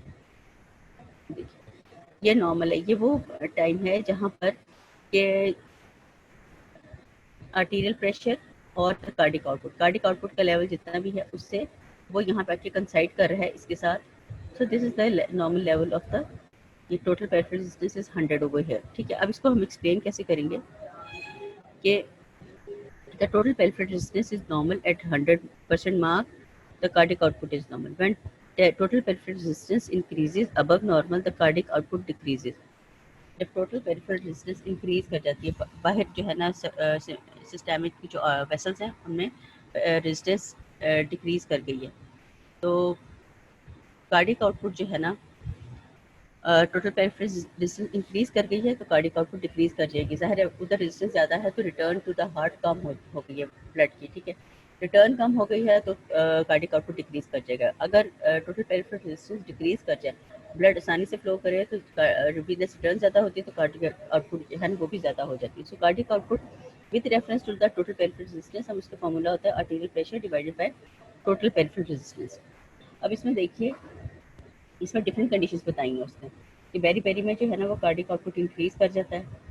देखिए ये नॉर्मल है। ये वो टाइम है जहाँ पर के आर्टीरियल प्रेशर और कार्डिक आउटपुट का लेवल जितना भी है उससे वो यहाँ पे आके कंसाइड कर रहा है इसके साथ। So this is the normal level of the ये total peripheral resistance is 100 over here, ठीक है। अब इसको हम एक्सप्लेन कैसे करेंगे कि the total peripheral resistance is normal at 100% mark, the cardiac output is normal when total peripheral resistance increases above normal, the cardiac output decreases. जब टोटल पेरिफेरल रेजिस्टेंस इंक्रीज कर जाती है, बाहर जो है ना सिस्टमिक की जो वेसल्स हैं उनमें रेजिस्टेंस डिक्रीज कर गई है, तो कार्डियक आउटपुट जो है ना टोटल पेरिफेरल रेजिस्टेंस इंक्रीज कर गई है तो कार्डियक आउटपुट डिक्रीज कर जाएगी। ज़ाहिर है उधर रेजिस्टेंस ज़्यादा है तो रिटर्न टू द हार्ट कम हो गई है ब्लड की, ठीक है। रिटर्न कम हो गई है तो कार्डियक आउटपुट डिक्रीज कर जाएगा। अगर टोटल पेरिफेरल रेजिस्टेंस डिक्रीज कर जाए, ब्लड आसानी से फ्लो करे तो रेजिस्टेंस रिटर्न ज़्यादा होती है तो कार्डियक आउटपुट जो है वो भी ज़्यादा हो जाती है। So cardiac output with reference to the total peripheral resistance, हम उसका फॉर्मूला होता है arterial pressure divided by total peripheral resistance. अब इसमें देखिए, इसमें डिफरेंट कंडीशंस बताएंगे उसने कि बेरी बेरी में जो है ना वो कार्डियक आउटपुट इंक्रीज कर जाता है।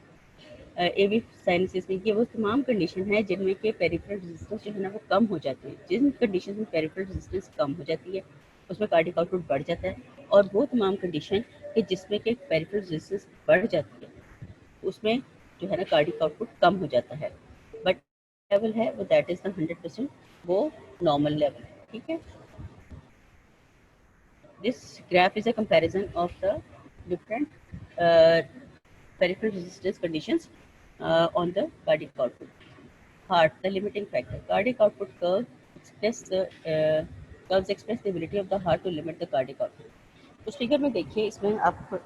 एवी साइनसिस में ये वो तमाम कंडीशन है जिनमें के पेरिफेरल रेजिस्टेंस जो है ना वो कम हो जाती है। जिन कंडीशन में पेरिफेरल रेजिस्टेंस कम हो जाती है उसमें कार्डियक आउटपुट बढ़ जाता है, और वो तमाम कंडीशन कि जिसमें के पेरिफेरल रेजिस्टेंस बढ़ जाती है उसमें जो है ना कार्डियक आउटपुट कम हो जाता है। बट लेवल है वो दैट इज द 100%, वो नॉर्मल लेवल है, ठीक है। This graph is a comparison of the different uh, peripheral resistance conditions on the cardiac output. Heart, the limiting factor. Cardiac output curve express the curves express the ability of the heart to limit the cardiac output. उस फिगर में देखिए, इसमें आप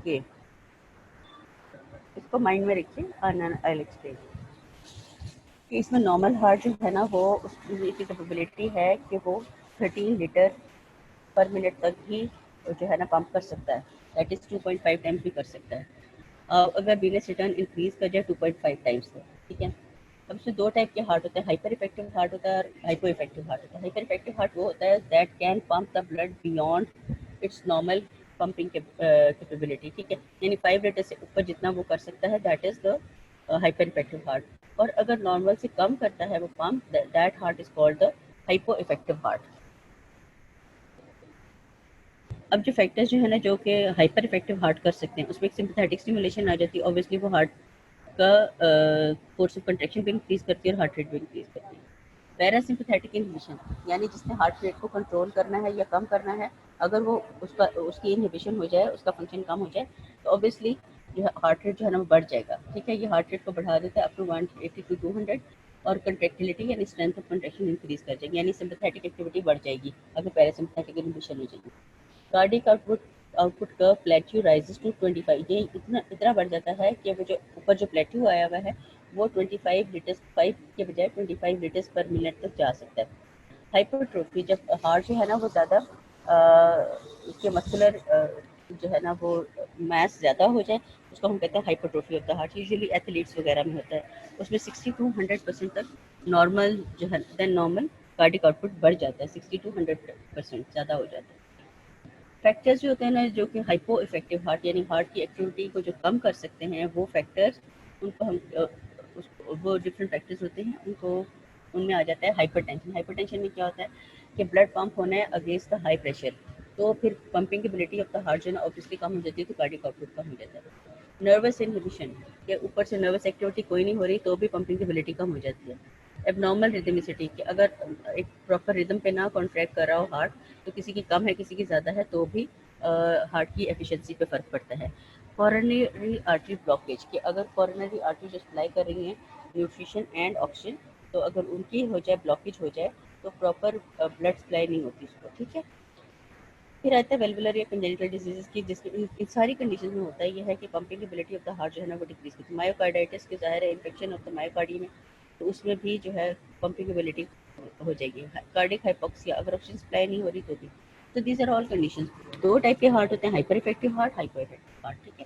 ये इसको माइंड में रखिए, आई विल एक्सप्लेन कि इसमें नॉर्मल हार्ट जो है ना वो उसकी कैपेबिलिटी है कि वो 13 लीटर पर मिनट तक भी जो है ना पंप कर सकता है, दैट इज 2.5 टाइम्स भी कर सकता है। अगर वीनस रिटर्न इंक्रीज कर जाए 2.5 टाइम्स से, ठीक है। अब इसमें दो टाइप के हार्ट होते हैं, हाइपर इफेक्टिव हार्ट होता है और हाइपो इफेक्टिव हार्ट होता है। हाइपर इफेक्टिव हार्ट वो होता है that can pump the blood beyond it's normal pumping capability, ठीक है, यानी 5 लीटर से ऊपर जितना वो कर सकता है that is the hyper effective heart. और अगर नॉर्मल से कम करता है वो pump, that heart is called the hypo effective heart. अब जो फैक्टर्स जो है ना जो कि हाइपर इफेक्टिव हार्ट कर सकते हैं उसमें एक सिंपैथेटिक स्टिमुलेशन आ जाती है, ऑब्वियसली वो हार्ट का फोर्स ऑफ कंट्रैक्शन भी इंक्रीज करती है और हार्ट रेट भी इंक्रीज करती है। पैरासिम्पैथेटिक इनहिबिशन, यानी जिसने हार्ट रेट को कंट्रोल करना है या कम करना है, अगर वो उसकी इनहिबिशन हो जाए, उसका फंक्शन कम हो जाए तो ऑब्वियसली जो है हार्ट रेट जो है ना वो बढ़ जाएगा, ठीक है। ये हार्ट रेट को बढ़ा देता है अप टू 180 टू 200, और कंट्रैक्टिलिटी यानी स्ट्रेंथ ऑफ कंट्रैक्शन इंक्रीज कर जाएगी, यानी सिंपैथेटिक एक्टिविटी बढ़ जाएगी अगर पैरासिम्पैथेटिक इनहिबिशन हो जाएगी। Cardiac output curve plateau rises to 25, ये इतना बढ़ जाता है कि वो जो ऊपर जो प्लेट्यू आया हुआ है वो 25 लीटर्स 5 के बजाय 25 लीटर्स पर मिनट तक जा सकता है। हाइपरट्रोफी, जब हार्ट जो है ना वो ज़्यादा उसके मस्कुलर जो है ना वो मास ज़्यादा हो जाए उसको हम कहते हैं hypertrophy of the heart. Usually athletes वगैरह में होता है, उसमें 60 टू 100% तक नॉर्मल जो है देन नॉर्मल कार्डिक आउटपुट बढ़ जाता है, 60 टू 100% ज़्यादा हो जाता है। फैक्टर्स जो होते हैं ना जो कि हाइपो इफेक्टिव हार्ट यानी हार्ट की एक्टिविटी को जो कम कर सकते हैं वो फैक्टर्स, उनको हम वो डिफरेंट फैक्टर्स होते हैं, उनको उनमें आ जाता है हाइपरटेंशन। हाइपरटेंशन में क्या होता है कि ब्लड पंप होना है अगेंस्ट द हाई प्रेशर, तो फिर pumping ability of the heart जो है ना ऑब्वियसली कम हो जाती है, तो कार्डियक आउटपुट कम हो जाता है। नर्वस इनहिबिशन, के ऊपर से नर्वस एक्टिविटी कोई नहीं हो रही तो भी पंपिंग एबिलिटी कम हो जाती है। एबनॉर्मल रिदमिसिटी, कि अगर एक प्रॉपर रिदम पे ना कॉन्ट्रैक्ट कर रहा हो हार्ट, तो किसी की कम है किसी की ज़्यादा है तो भी हार्ट की एफिशिएंसी पे फ़र्क पड़ता है। कॉरोनरी आर्टरी ब्लॉकेज, कि अगर कॉरोनरी आर्टरी जो सप्लाई कर रही हैं न्यूट्रिशन एंड ऑक्सीजन, तो अगर उनकी हो जाए ब्लॉकेज हो जाए तो प्रॉपर ब्लड सप्लाई नहीं होती उसको, ठीक है। फिर आता है वेल्वुलर या कंजेनिटल डिजीज़ की, जिसमें इन सारी कंडीशन में होता है ये है कि pumping ability of the heart जो है ना वो डिक्रीज होती है। मायोकार्डाइटिस के ज़ाहिर है इन्फेक्शन ऑफ द मायोकार्डियम में, तो उसमें भी जो है पंपिंग एबिलिटी हो जाएगी। कार्डिक हाइपोक्सिया, अगर ऑक्सीजन सप्लाई नहीं हो रही तो भी। तो दीज आर ऑल कंडीशन। दो टाइप के हार्ट होते हैं, hyper effective heart, hypo effective heart, ठीक है।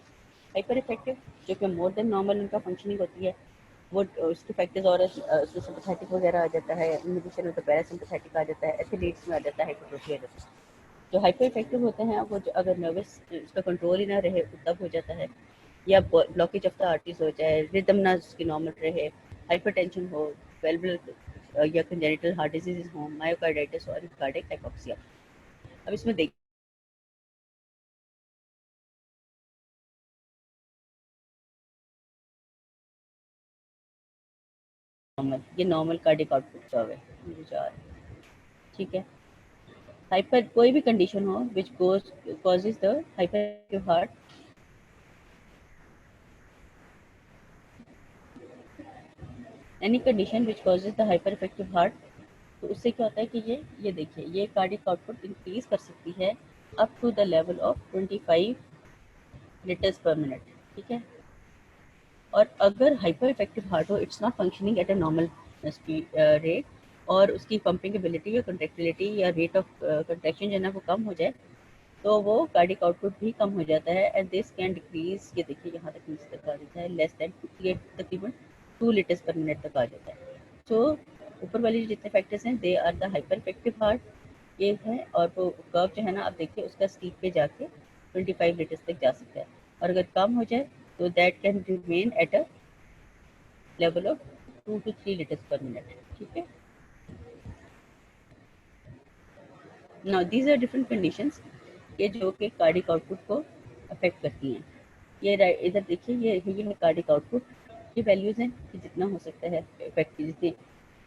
हाइपर इफेक्टिव जो कि मोर देन नॉर्मल उनका फंक्शनिंग होती है, वो उसके फैक्टर्स और उसमें सिंपैथेटिक वगैरह आ जाता है, इनहिबिशन में तो पैरासिम्पैथेटिक आ जाता है, एथलीट्स में आ जाता है हाइपरट्रोफी आ जाता है। जो हाइपर इफेक्टिव होते हैं वो अगर नर्वस उसका कंट्रोल ही ना रहे तब हो जाता है, या ब्लॉकेज ऑफ द आर्टरीज हो जाए, रिदम ना उसकी नॉर्मल रहे, हाइपरटेंशन हो, वेल्वुलर या कंजेनिटल हार्ट डिजीज हो, मायोकार्डाइटिस और कार्डियक हाइपोक्सिया। अब इसमें देखिए नॉर्मल, ये नॉर्मल कार्डियक आउटपुट का है, मुझे जा रहा है, ठीक है। हाइपर कोई भी कंडीशन हो विच causes the hyperactive heart, any condition which causes the hyperactive heart, तो उससे क्या होता है कि ये देखिए ये कार्डियक आउटपुट इंक्रीज कर सकती है up to the level of 25 litres per minute, ठीक है। और अगर हाइपर इफेक्टिव हार्ट हो, it's not functioning at a normal speed rate, और उसकी पंपिंग एबिलिटी या कंट्रेक्टिलिटी या रेट ऑफ कंट्रैक्शन जो है ना वो कम हो जाए, तो वो कार्डिक आउटपुट भी कम हो जाता है। एंड दिस कैन डिक्रीज, ये देखिए यहाँ तक नीचे तक आ जाता है, लेस देन ये तकरीबन 2 लीटर्स पर मिनट तक आ जाता है। सो ऊपर वाले जितने फैक्टर्स हैं they are the hyper effective heart, ये है। और वो कर्व जो है ना आप देखिए उसका स्टीप पे जाके 25 लीटर्स तक जा सकता है, और अगर कम हो जाए तो that can remain at a level of 2 to 3 litres per minute, ठीक है। Now these are different conditions ये जो कि कार्डिक आउटपुट को अफेक्ट करती हैं। ये इधर देखिए ये है कार्डिक आउटपुट, ये वैल्यूज़ हैं कि जितना हो सकता है इफेक्ट, जितनी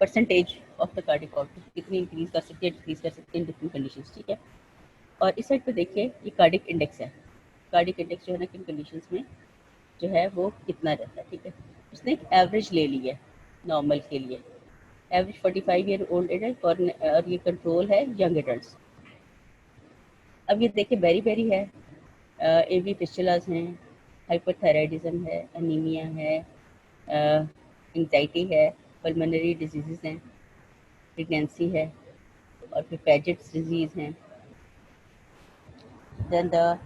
percentage of the cardiac output कितनी इंक्रीज कर सकती है डिक्रीज कर सकती है इन डिफरेंट कंडीशंस, ठीक है। और इस साइड पे देखिए ये कार्डिक इंडेक्स है, कार्डिक इंडेक्स जो है ना किन कंडीशंस में जो है वो कितना रहता है, ठीक है। उसने एक एवरेज ले ली है नॉर्मल के लिए, एवरेज 45 ईयर ओल्ड एडल्ट, और ये कंट्रोल है यंग एडल्ट। अब ये देखिए बेरी बेरी है, एवी फिस्टुलास हैं, हाइपरथायराइडिज्म है, अनीमिया है, एंजाइटी है, पल्मोनरी डिजीज़ हैं, प्रेगनेंसी है, और फिर पैजेट्स डिजीज़ हैं। देन द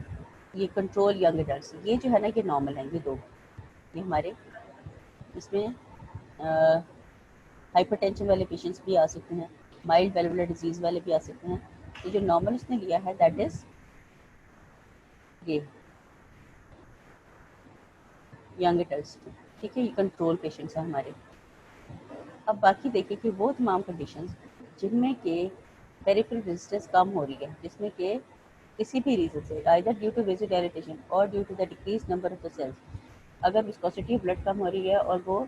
ये कंट्रोल यंग एडल्ट्स, ये जो है ना ये नॉर्मल है, ये दो ये हमारे इसमें हाइपरटेंशन वाले पेशेंट्स भी आ सकते हैं, माइल्ड वेलुलर डिजीज़ वाले भी आ सकते हैं। तो जो नॉर्मल उसने लिया है दैट इज़ ये यंग एडल्ट्स में, ठीक है। ये कंट्रोल पेशेंट्स हैं हमारे। अब बाकी देखिए कि वो तमाम कंडीशंस जिनमें के पेरिफेरल रेजिस्टेंस कम हो रही है, जिसमें के किसी भी रीज़न से आइदर ड्यू टू वेजिटेरिटेशन और due to the decrease number of the cells, अगर विस्कोसिटी ऑफ ब्लड कम हो रही है और वो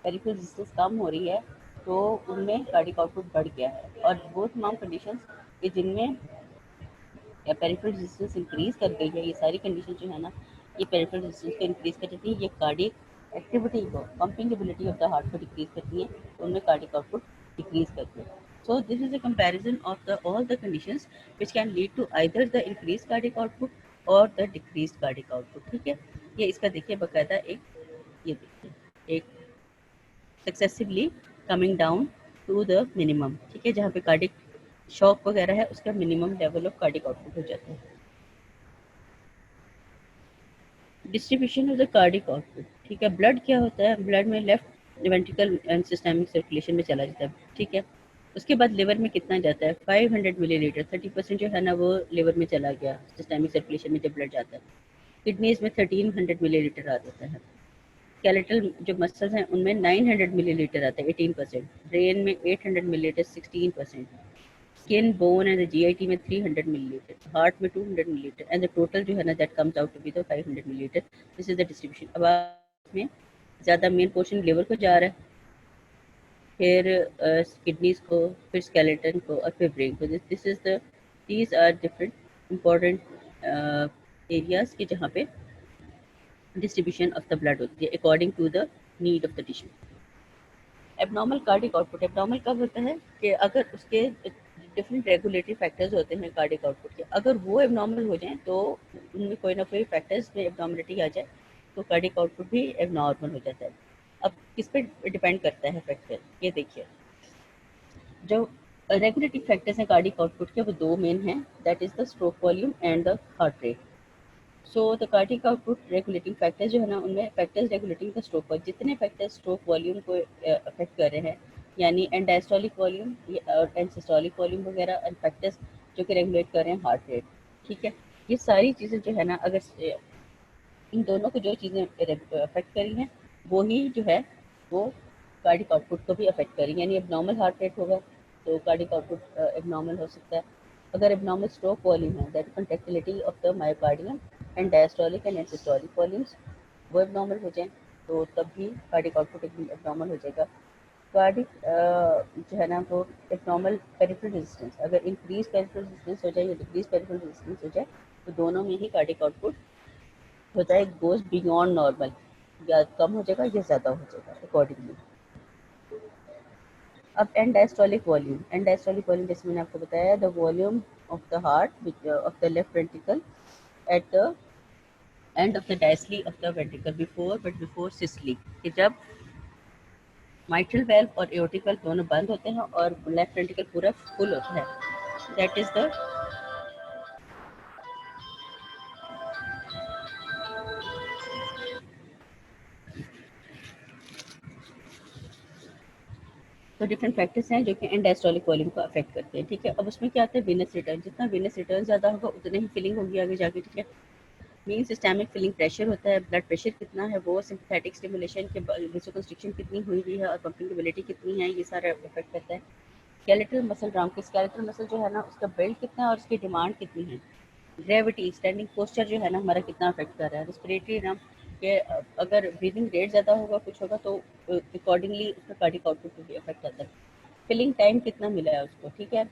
पेरिफेरल रेजिस्टेंस कम हो रही है तो उनमें कार्डिक आउटपुट बढ़ गया है। और वो तमाम कंडीशंस कि जिनमें या पेरिफेरल रेजिस्टेंस इंक्रीज कर गई है, ये सारी कंडीशन जो है ना ये पेरिफेरल रेजिस्टेंस को इंक्रीज कर देती है, ये कार्डिक एक्टिविटी को, pumping ability of the heart को डिक्रीज करती है, तो उनमें कार्डिक आउटपुट डिक्रीज करती है। So this is a comparison of the all the conditions which can lead to either the increased cardiac output or the decreased cardiac output, ठीक है। ये इसका देखिए बाकायदा एक ये देखिए एक successively coming down to the minimum, ठीक है, जहाँ पे कार्डिक शॉक वगैरह है उसका minimum level of cardiac output हो जाता है। Distribution of the cardiac output, ठीक है। ब्लड क्या होता है, ब्लड में left ventricle and systemic circulation में चला जाता है, ठीक है। उसके बाद लिवर में कितना जाता है 500 मिलीलीटर, 30% जो है ना वो लिवर में चला गया सिस्टमिक सर्कुलेशन में जब ब्लड जाता है। किडनीज में 1300 मिलीलीटर आ जाता है। स्केलेटल जो मसल्स हैं उनमें 900 मिलीलीटर आता है 18%, ब्रेन में 800 millilitre 16%, skin bone and GIT में 300 मिलीलीटर, हार्ट में 200 मिलीलीटर, एंड द टोटल जो है ना that comes out to be the 500 millilitre. This is the distribution. अब में ज़्यादा मेन पोर्शन लिवर को जा रहा है, फिर किडनीज को, फिर स्केलेटन को, और फिर ब्रेन को। This is the these are different important areas के जहाँ पे डिस्ट्रीब्यूशन ऑफ द ब्लड होती है according to the need of the tissue. Abnormal cardiac output abnormal कब होता है कि अगर उसके डिफरेंट रेगुलेटरी फैक्टर्स होते हैं कार्डिक आउटपुट के, अगर वो एबनॉर्मल हो जाएं तो उनमें कोई ना कोई फैक्टर्स में एबनॉर्मलिटी आ जाए तो कार्डिक आउटपुट भी एबनॉर्मल हो जाता है। अब किस पे डिपेंड करता है फैक्टर, ये देखिए जो रेगुलेटरी फैक्टर्स हैं कार्डिक आउटपुट के वो दो मेन हैं, that is the stroke volume and the heart rate. So the cardiac output regulating factors जो है ना उनमें factors regulating the stroke volume, जितने फैक्टर्स स्ट्रोक वॉल्यूम को अफेक्ट कर रहे हैं, यानी एंड डायस्टोलिक वॉल्यूम और एंड सिस्टोलिक वॉल्यूम वगैरह, एंड फैक्टर्स जो कि रेगुलेट कर रहे हैं हार्ट रेट, ठीक है। ये सारी चीज़ें जो है ना अगर इन दोनों को जो चीज़ें अफेक्ट करी हैं वो ही जो है वो कार्डिक आउटपुट को भी अफेक्ट करेंगे, यानी एबनॉर्मल हार्ट रेट होगा तो कार्डिक आउटपुट एबनॉर्मल हो सकता है। अगर एबनॉर्मल स्ट्रोक वॉल्यूम है that contractility of the myocardium and diastolic and systolic volumes वो एबनॉर्मल हो जाएं तो तब भी कार्डिक आउटपुट एबनॉर्मल हो जाएगा। कार्डिक जो है ना वो एब्नॉर्मल पेरिफेरल रेजिस्टेंस, अगर इंक्रीज पेरिफेरल रेजिस्टेंस हो जाए या डिक्रीज पेरिफेरल रेजिस्टेंस हो जाए तो दोनों में ही कार्डिक आउटपुट होता है गोज बियॉन्ड नॉर्मल, या कम हो जाएगा या ज़्यादा हो जाएगा अकॉर्डिंगली। अब and diastolic volume, and diastolic volume जैसे मैंने आपको बताया the volume of the heart of the left ventricle at the end of the diastole of the ventricle before systole, कि जब माइट्रल वेल्व और एओर्टिक वेल्व दोनों बंद होते हैं और लेफ्ट वेंट्रिकल पूरा फुल होता है, दैट इज द तो डिफरेंट फैक्टर्स हैं जो कि एंड डायस्टोलिक वॉल्यूम को अफेक्ट करते हैं। ठीक है, अब उसमें क्या आता है वेनस रिटर्न, जितना वेनस रिटर्न ज़्यादा होगा उतनी ही फिलिंग होगी आगे जाके। ठीक है, मेन सिस्टमिक फिलिंग प्रेशर होता है, ब्लड प्रेशर कितना है वो, सिंपैथेटिक स्टिमुलेशन के वेसोकंस्ट्रिक्शन कितनी हुई हुई है और पंपिंग एबिलिटी कितनी है, ये सारा अफेक्ट करता है। स्केलेटल मसल ड्राम की स्केलेटल मसल जो है ना उसका बिल्ड कितना है और उसकी डिमांड कितनी है। ग्रेविटी स्टैंडिंग पोस्चर जो है ना हमारा कितना अफेक्ट कर रहा है। रेस्पिरेटरी रम के अगर ब्रीदिंग रेट ज़्यादा होगा कुछ होगा तो अकॉर्डिंगली उसका कार्डिक आउटपुट पे भी अफेक्ट आता है। फिलिंग टाइम कितना मिला है उसको। ठीक है,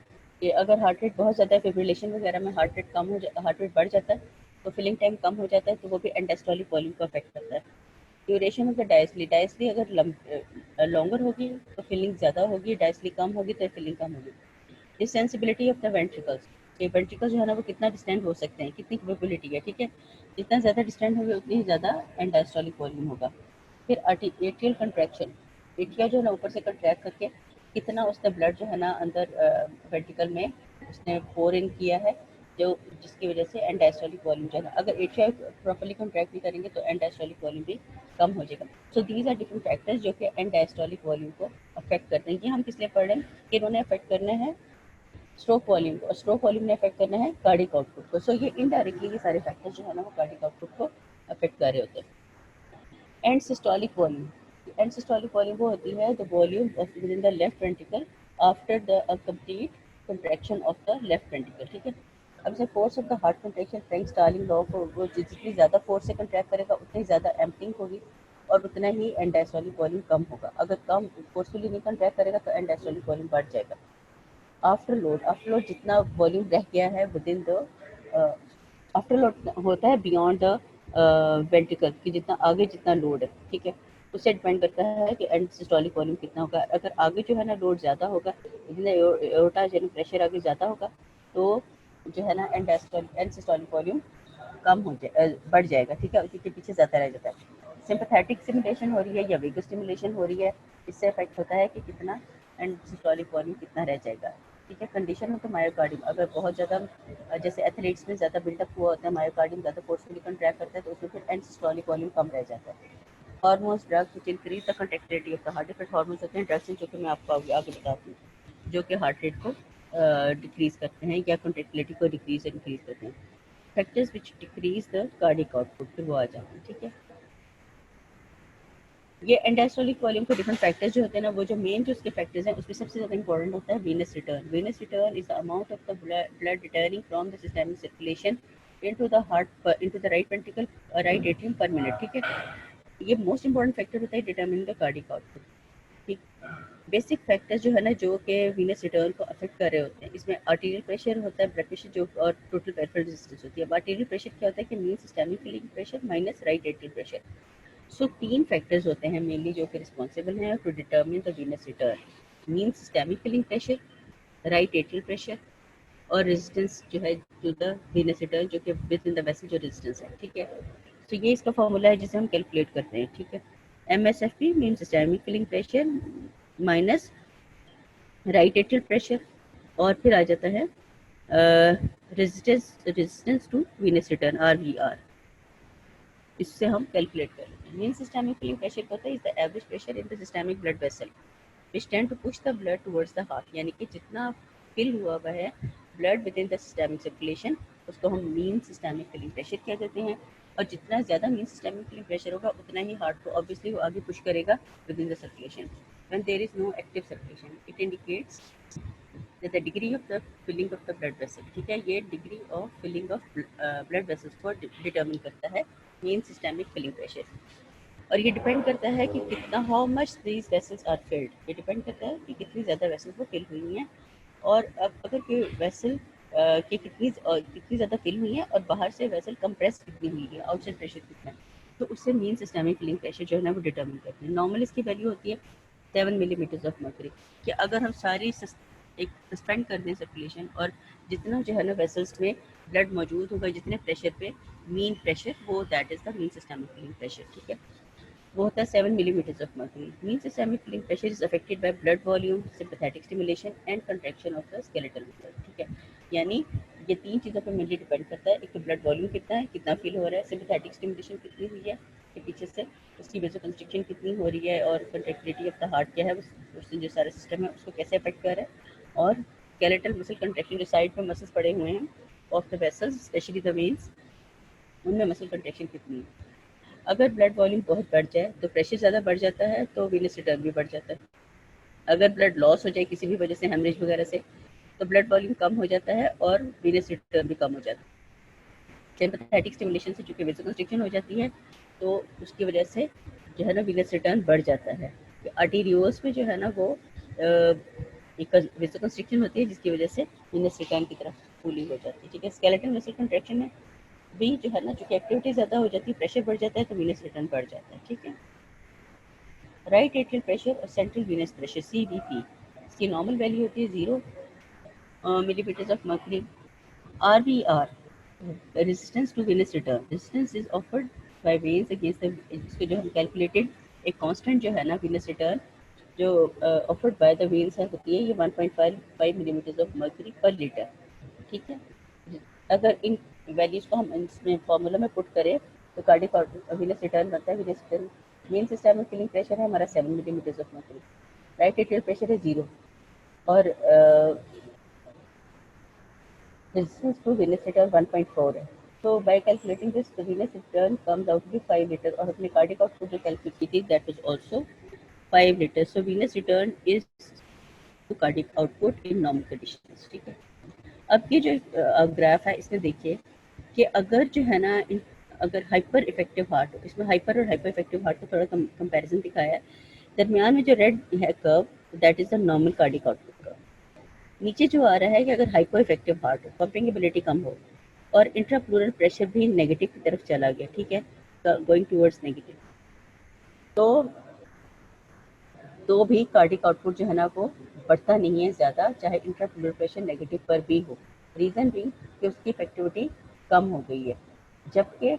कि अगर हार्ट रेट बहुत ज़्यादा है, फिब्रिलेशन वगैरह में हार्ट रेट बढ़ जाता है तो फिलिंग टाइम कम हो जाता है, तो वो भी एंडास्टोलिक वॉल्यूम को अफेक्ट करता है। ड्यूरेशन ऑफ द डायस्ली, डायस्ली अगर लॉन्गर होगी तो फिलिंग ज़्यादा होगी, डायस्ली कम होगी तो फिलिंग कम होगी। डिस्टेंसिबिलिटी ऑफ द वेंट्रिकल्स, ये वेंट्रिकल जो है ना वो कितना डिस्टेंट हो सकते हैं, कितनी कैपेबिलिटी है। ठीक है, जितना ज़्यादा डिस्टेंट होगी उतनी ही ज़्यादा एंडास्टोलिक वॉल्यूम होगा। फिर एट्रियल कंट्रैक्शन, एट्रिया जो है ना ऊपर से कंट्रैक्ट करके कितना उसने ब्लड जो है ना अंदर वेंट्रिकल में उसने पोर इन किया है, जो जिसकी वजह से एंड डायस्टोलिक वॉल्यूम जो है ना, अगर एट्रिया प्रॉपर्ली कंट्रैक्ट नहीं करेंगे तो एंड डायस्टोलिक वॉल्यूम भी कम हो जाएगा। So these are different factors जो कि एंड डायस्टोलिक वॉल्यूम को अफेक्ट करते हैं। ये हम किस लिए पढ़ रहे हैं कि इन्होंने अफेक्ट करने हैं स्ट्रोक वॉल्यूम को, और स्ट्रोक वॉल्यूम ने अफेक्ट करना है कार्डिक आउटपुट को। सो ये इनडायरेक्टली ये सारे फैक्टर्स जो है ना वो कार्डिक आउटपुट को अफेक्ट कर रहे होते हैं। And systolic volume, and systolic volume वो होती है the volume of with in the left ventricle after the complete contraction of the left ventricle. ठीक है, अब जैसे force of the heart contraction Frank Starling law को, वो जितनी ज़्यादा फोर्स से कंट्रैक्ट करेगा उतनी ज़्यादा एम्पटिंग होगी और उतना ही एंड डायस्टोलिक वॉल्यूम कम होगा। अगर कम फोर्सफुली नहीं कंट्रैक्ट करेगा तो एंड डायस्टोलिक वॉल्यूम बढ़ जाएगा। आफ्टर लोड, आफ्टर लोड जितना वॉल्यूम रह गया है within the after load होता है बियॉन्ड द वेंट्रिकल, कि जितना आगे जितना लोड है। ठीक है, उससे डिपेंड करता है कि एंड सिस्टोलिक वॉल्यूम कितना होगा। अगर आगे जो है ना लोड ज़्यादा होगा, जितना एओर्टा यानी प्रेशर आगे ज़्यादा होगा तो जो है ना एंड सिस्टोलिक वॉल्यूम कम हो जाए बढ़ जाएगा। ठीक है, क्योंकि पीछे ज़्यादा रह जाता है। सिंपैथेटिक स्टिमुलेशन हो रही है या वेगस स्टिमुलेशन हो रही है, इससे इफेक्ट होता है कि कितना एंड सिस्टोलिक वॉल्यूम कितना रह जाएगा। ठीक है, कंडीशन हो तो मायोकार्डियम अगर बहुत ज़्यादा जैसे एथलीट्स में ज़्यादा बिल्डअप हुआ होता है, मायोकार्डियम ज़्यादा फोर्सफुली कंट्रैक्ट करता है तो उसमें फिर एंड सिस्टोलिक वॉल्यूम कम रह जाता है। Hormones drugs which increase the contractility of the heart, different hormones होते हैं ड्रग्स जो कि मैं आपको आगे बताती हूँ, जो कि हार्ट रेट को डिक्रीज करते हैं या कंट्रैक्टिलिटी को डिक्रीज इंक्रीज करते हैं। Factors which decrease the cardiac output, फिर वो आ जाते हैं। ठीक है, ये एंडास्टोलिक वॉल्यूम के डिफरेंट फैक्टर्स जो होते हैं ना, वो जो मेन जो उसके फैक्टर्स हैं उसमें सबसे ज़्यादा इंपॉर्टेंट होता है Venus return. Venus return is the amount of the blood returning from the systemic circulation into the heart into the right ventricle right atrium पर मिनट। ठीक है, ये मोस्ट इंपॉर्टेंट फैक्टर होता है डिटरमिनिंग द कार्डिक आउटपुट। ठीक, बेसिक फैक्टर्स जो है ना जो कि वीनस रिटर्न को अफेक्ट कर रहे होते हैं, इसमें आर्टीरियल प्रेशर होता है, ब्लड प्रेशर जो और टोटल पेरिफेरल रेजिस्टेंस होती है। अब आर्टीरियल प्रेशर क्या होता है कि mean systemic filling pressure minus right atrial pressure. So तीन फैक्टर्स होते हैं मेनली जो कि रिस्पॉन्सिबल हैं to determine the venous return, mean systemic filling pressure, right atrial pressure और रेजिस्टेंस जो है टू द वीनस रिटर्न जो कि विद इन द वेसल जो रेजिस्टेंस है। ठीक है, तो ये इसका फॉर्मूला है जिसे हम कैलकुलेट करते हैं। ठीक है, MSFP mean systemic filling pressure minus right atrial pressure और फिर आ जाता है resistance to venous return RVR, इससे हम कैलकुलेट कर लेते हैं। मीन सिस्टमिक फिलिंग प्रेशर क्या होता है, is the average pressure in the systemic blood vessel which tend to push the blood towards the heart, यानी कि जितना फिल हुआ हुआ है blood within the systemic circulation उसको हम मीन सिस्टमिक फिलिंग प्रेशर कह देते हैं। और जितना ज़्यादा मीन सिस्टमिक फिलिंग प्रेशर होगा उतना ही हार्ट को ऑब्वियसली वो आगे पुश करेगा within the circulation. When there is no active circulation it indicates the degree of the filling of the blood vessel. ठीक है, ये degree of filling of blood vessels को डिटर्मिन करता है मीन सिस्टमिक फिलिंग प्रेशर। और ये डिपेंड करता है कि कितना how much these vessels are filled, ये डिपेंड करता है कि कितनी ज़्यादा वेसल्स वो फिल हुई हैं। और अब अगर कोई वेसल की कितनी ज़्यादा फिल हुई है और बाहर से वेसल कंप्रेस कितनी हुई है, आउटसाइड प्रेशर कितना है, तो उससे मीन सिस्टमिक फिलिंग प्रेशर जो है ना वो डिटर्मिन करते हैं। नॉर्मल इसकी वैल्यू होती है 7 मिलीमीटर ऑफ मर्करी, कि अगर हम सारी एक सस्पेंड कर दें सर्कुलेशन और जितना जो है ना वेसल्स में ब्लड मौजूद होगा, जितने प्रेशर पे मीन प्रेशर, वो that is the mean systemic filling pressure. ठीक है, वो होता है 7 millimetre of mercury. Mean systemic filling pressure is affected by blood volume, sympathetic stimulation and contraction of the skeletal muscle. ठीक है, यानी ये तीन चीज़ों पर मेनली डिपेंड करता है। एक तो ब्लड वॉल्यूम कितना है, कितना फील हो रहा है, सिंपैथेटिक स्टिमुलेशन कितनी हुई है कि पीछे से, उसकी वजह से कंस्ट्रिक्शन कितनी हो रही है, और कंट्रैक्टिलिटी ऑफ द हार्ट क्या है, उससे जो सारा सिस्टम है उसको कैसे अफेक्ट कर रहा है, और स्केलेटल मसल कंट्रैक्शन, जो साइड पे मसल्स पड़े हुए हैं of the vessels specially the veins, उनमें मसल कंट्रैक्शन कितनी है। अगर ब्लड वॉल्यूम बहुत बढ़ जाए तो प्रेशर ज़्यादा बढ़ जाता है, तो वीनस रिटर्न भी बढ़ जाता है। अगर ब्लड लॉस हो जाए किसी भी वजह से, हेमरेज वगैरह से, तो ब्लड वॉल्यूम कम हो जाता है और वीनस रिटर्न भी कम हो जाता है। सिंपैथेटिक स्टिमुलेशन से चूंकि वेसोकंस्ट्रिक्शन हो जाती है, तो उसकी वजह से जो है ना वीनस रिटर्न बढ़ जाता है। आर्टेरियोस में जो है ना वो एक वेसोकंस्ट्रिक्शन होती है, जिसकी वजह से वीनस रिटर्न की तरफ फूलिंग हो जाती है। ठीक है, स्केलेटल मसल कंट्रैक्शन में भी जो है ना, चूंकि एक्टिविटी ज़्यादा हो जाती है, प्रेशर बढ़ जाता है, तो वीनस रिटर्न बढ़ जाता है। ठीक है, राइट एट्रियल प्रेशर और सेंट्रल वीनस प्रेशर CVP, इसकी नॉर्मल वैल्यू होती है 0 millimetre of mercury. RVR, resistance to venous return, resistance is offered by veins against the, इसके जो हम कैलकुलेटेड एक कांस्टेंट जो है ना वेनस रिटर्न जो ऑफर्ड बाय द वेन्स है, होती है ये 1.5 millimetre of mercury per litre. ठीक है, अगर इन वैल्यूज को हम इसमें फॉर्मूला में पुट करें तो कार्डिक वेनस रिटर्न बनता है, वेनस रिटर्न मेन सिस्टम में फिलिंग प्रेशर है हमारा 7 millimetre of mercury, right atrial pressure है 0, और रेजिस्टेंस टू वेनस रिटर्न 1.4 है। तो by calculating this the venous return comes out to be 5 litre, और अपने कार्डिक आउटपुट जो कैलकुलेट की थी that was also 5 litre. So venous return is to cardiac output in normal conditions. ठीक है, अब ये जो ग्राफ है इसमें देखिए कि अगर जो है ना अगर हाइपर इफेक्टिव हार्ट, इसमें हाइपर और हाइपर इफेक्टिव हार्ट का थोड़ा कंपैरिजन दिखाया है। दरमियान में जो रेड है curve that is the normal cardiac output curve. नीचे जो आ रहा है कि अगर हाइपर इफेक्टिव हार्ट हो, पंपिंग एबिलिटी कम हो और इंट्राप्लूरल प्रेशर भी नेगेटिव की तरफ चला गया, ठीक है, गोइंग टूवर्ड्स नेगेटिव, तो भी कार्डिक आउटपुट जो है ना वो बढ़ता नहीं है ज़्यादा, चाहे इंट्राप्लूरल प्रेशर नेगेटिव पर भी हो। रीज़न भी कि उसकी इफेक्टिविटी कम हो गई है। जबकि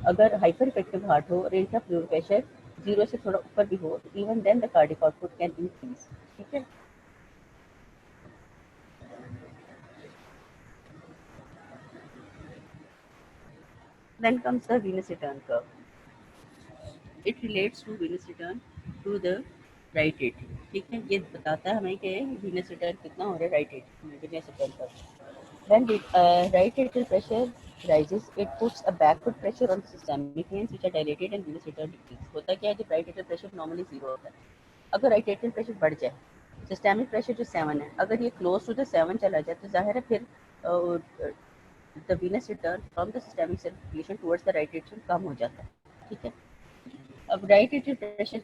अगर हाइपर इफेक्टिव हार्ट हो और इंट्राप्लूरल प्रेशर 0 से थोड़ा ऊपर भी हो, तो even then the cardiac output can increase. ठीक है, then comes the venous return curve. It relates to venous return to the right atrium. ठीक है, ये बताता है हमें कि venous return कितना हो रहा है राइट एट्रियम में, venous return curve. When the right atrial pressure rises, it puts a backward pressure on the systemic veins which are dilated and venous return decrease. होता क्या है जब right atrial pressure normally 0 होता है, अगर right atrial pressure बढ़ जाए, systemic pressure जो 7 है, अगर ये close to the 7 चला जाए, तो जाहिर है फिर the venous return from the systemic circulation towards the right atrium कम हो जाता है। ठीक है, अब right atrial pressure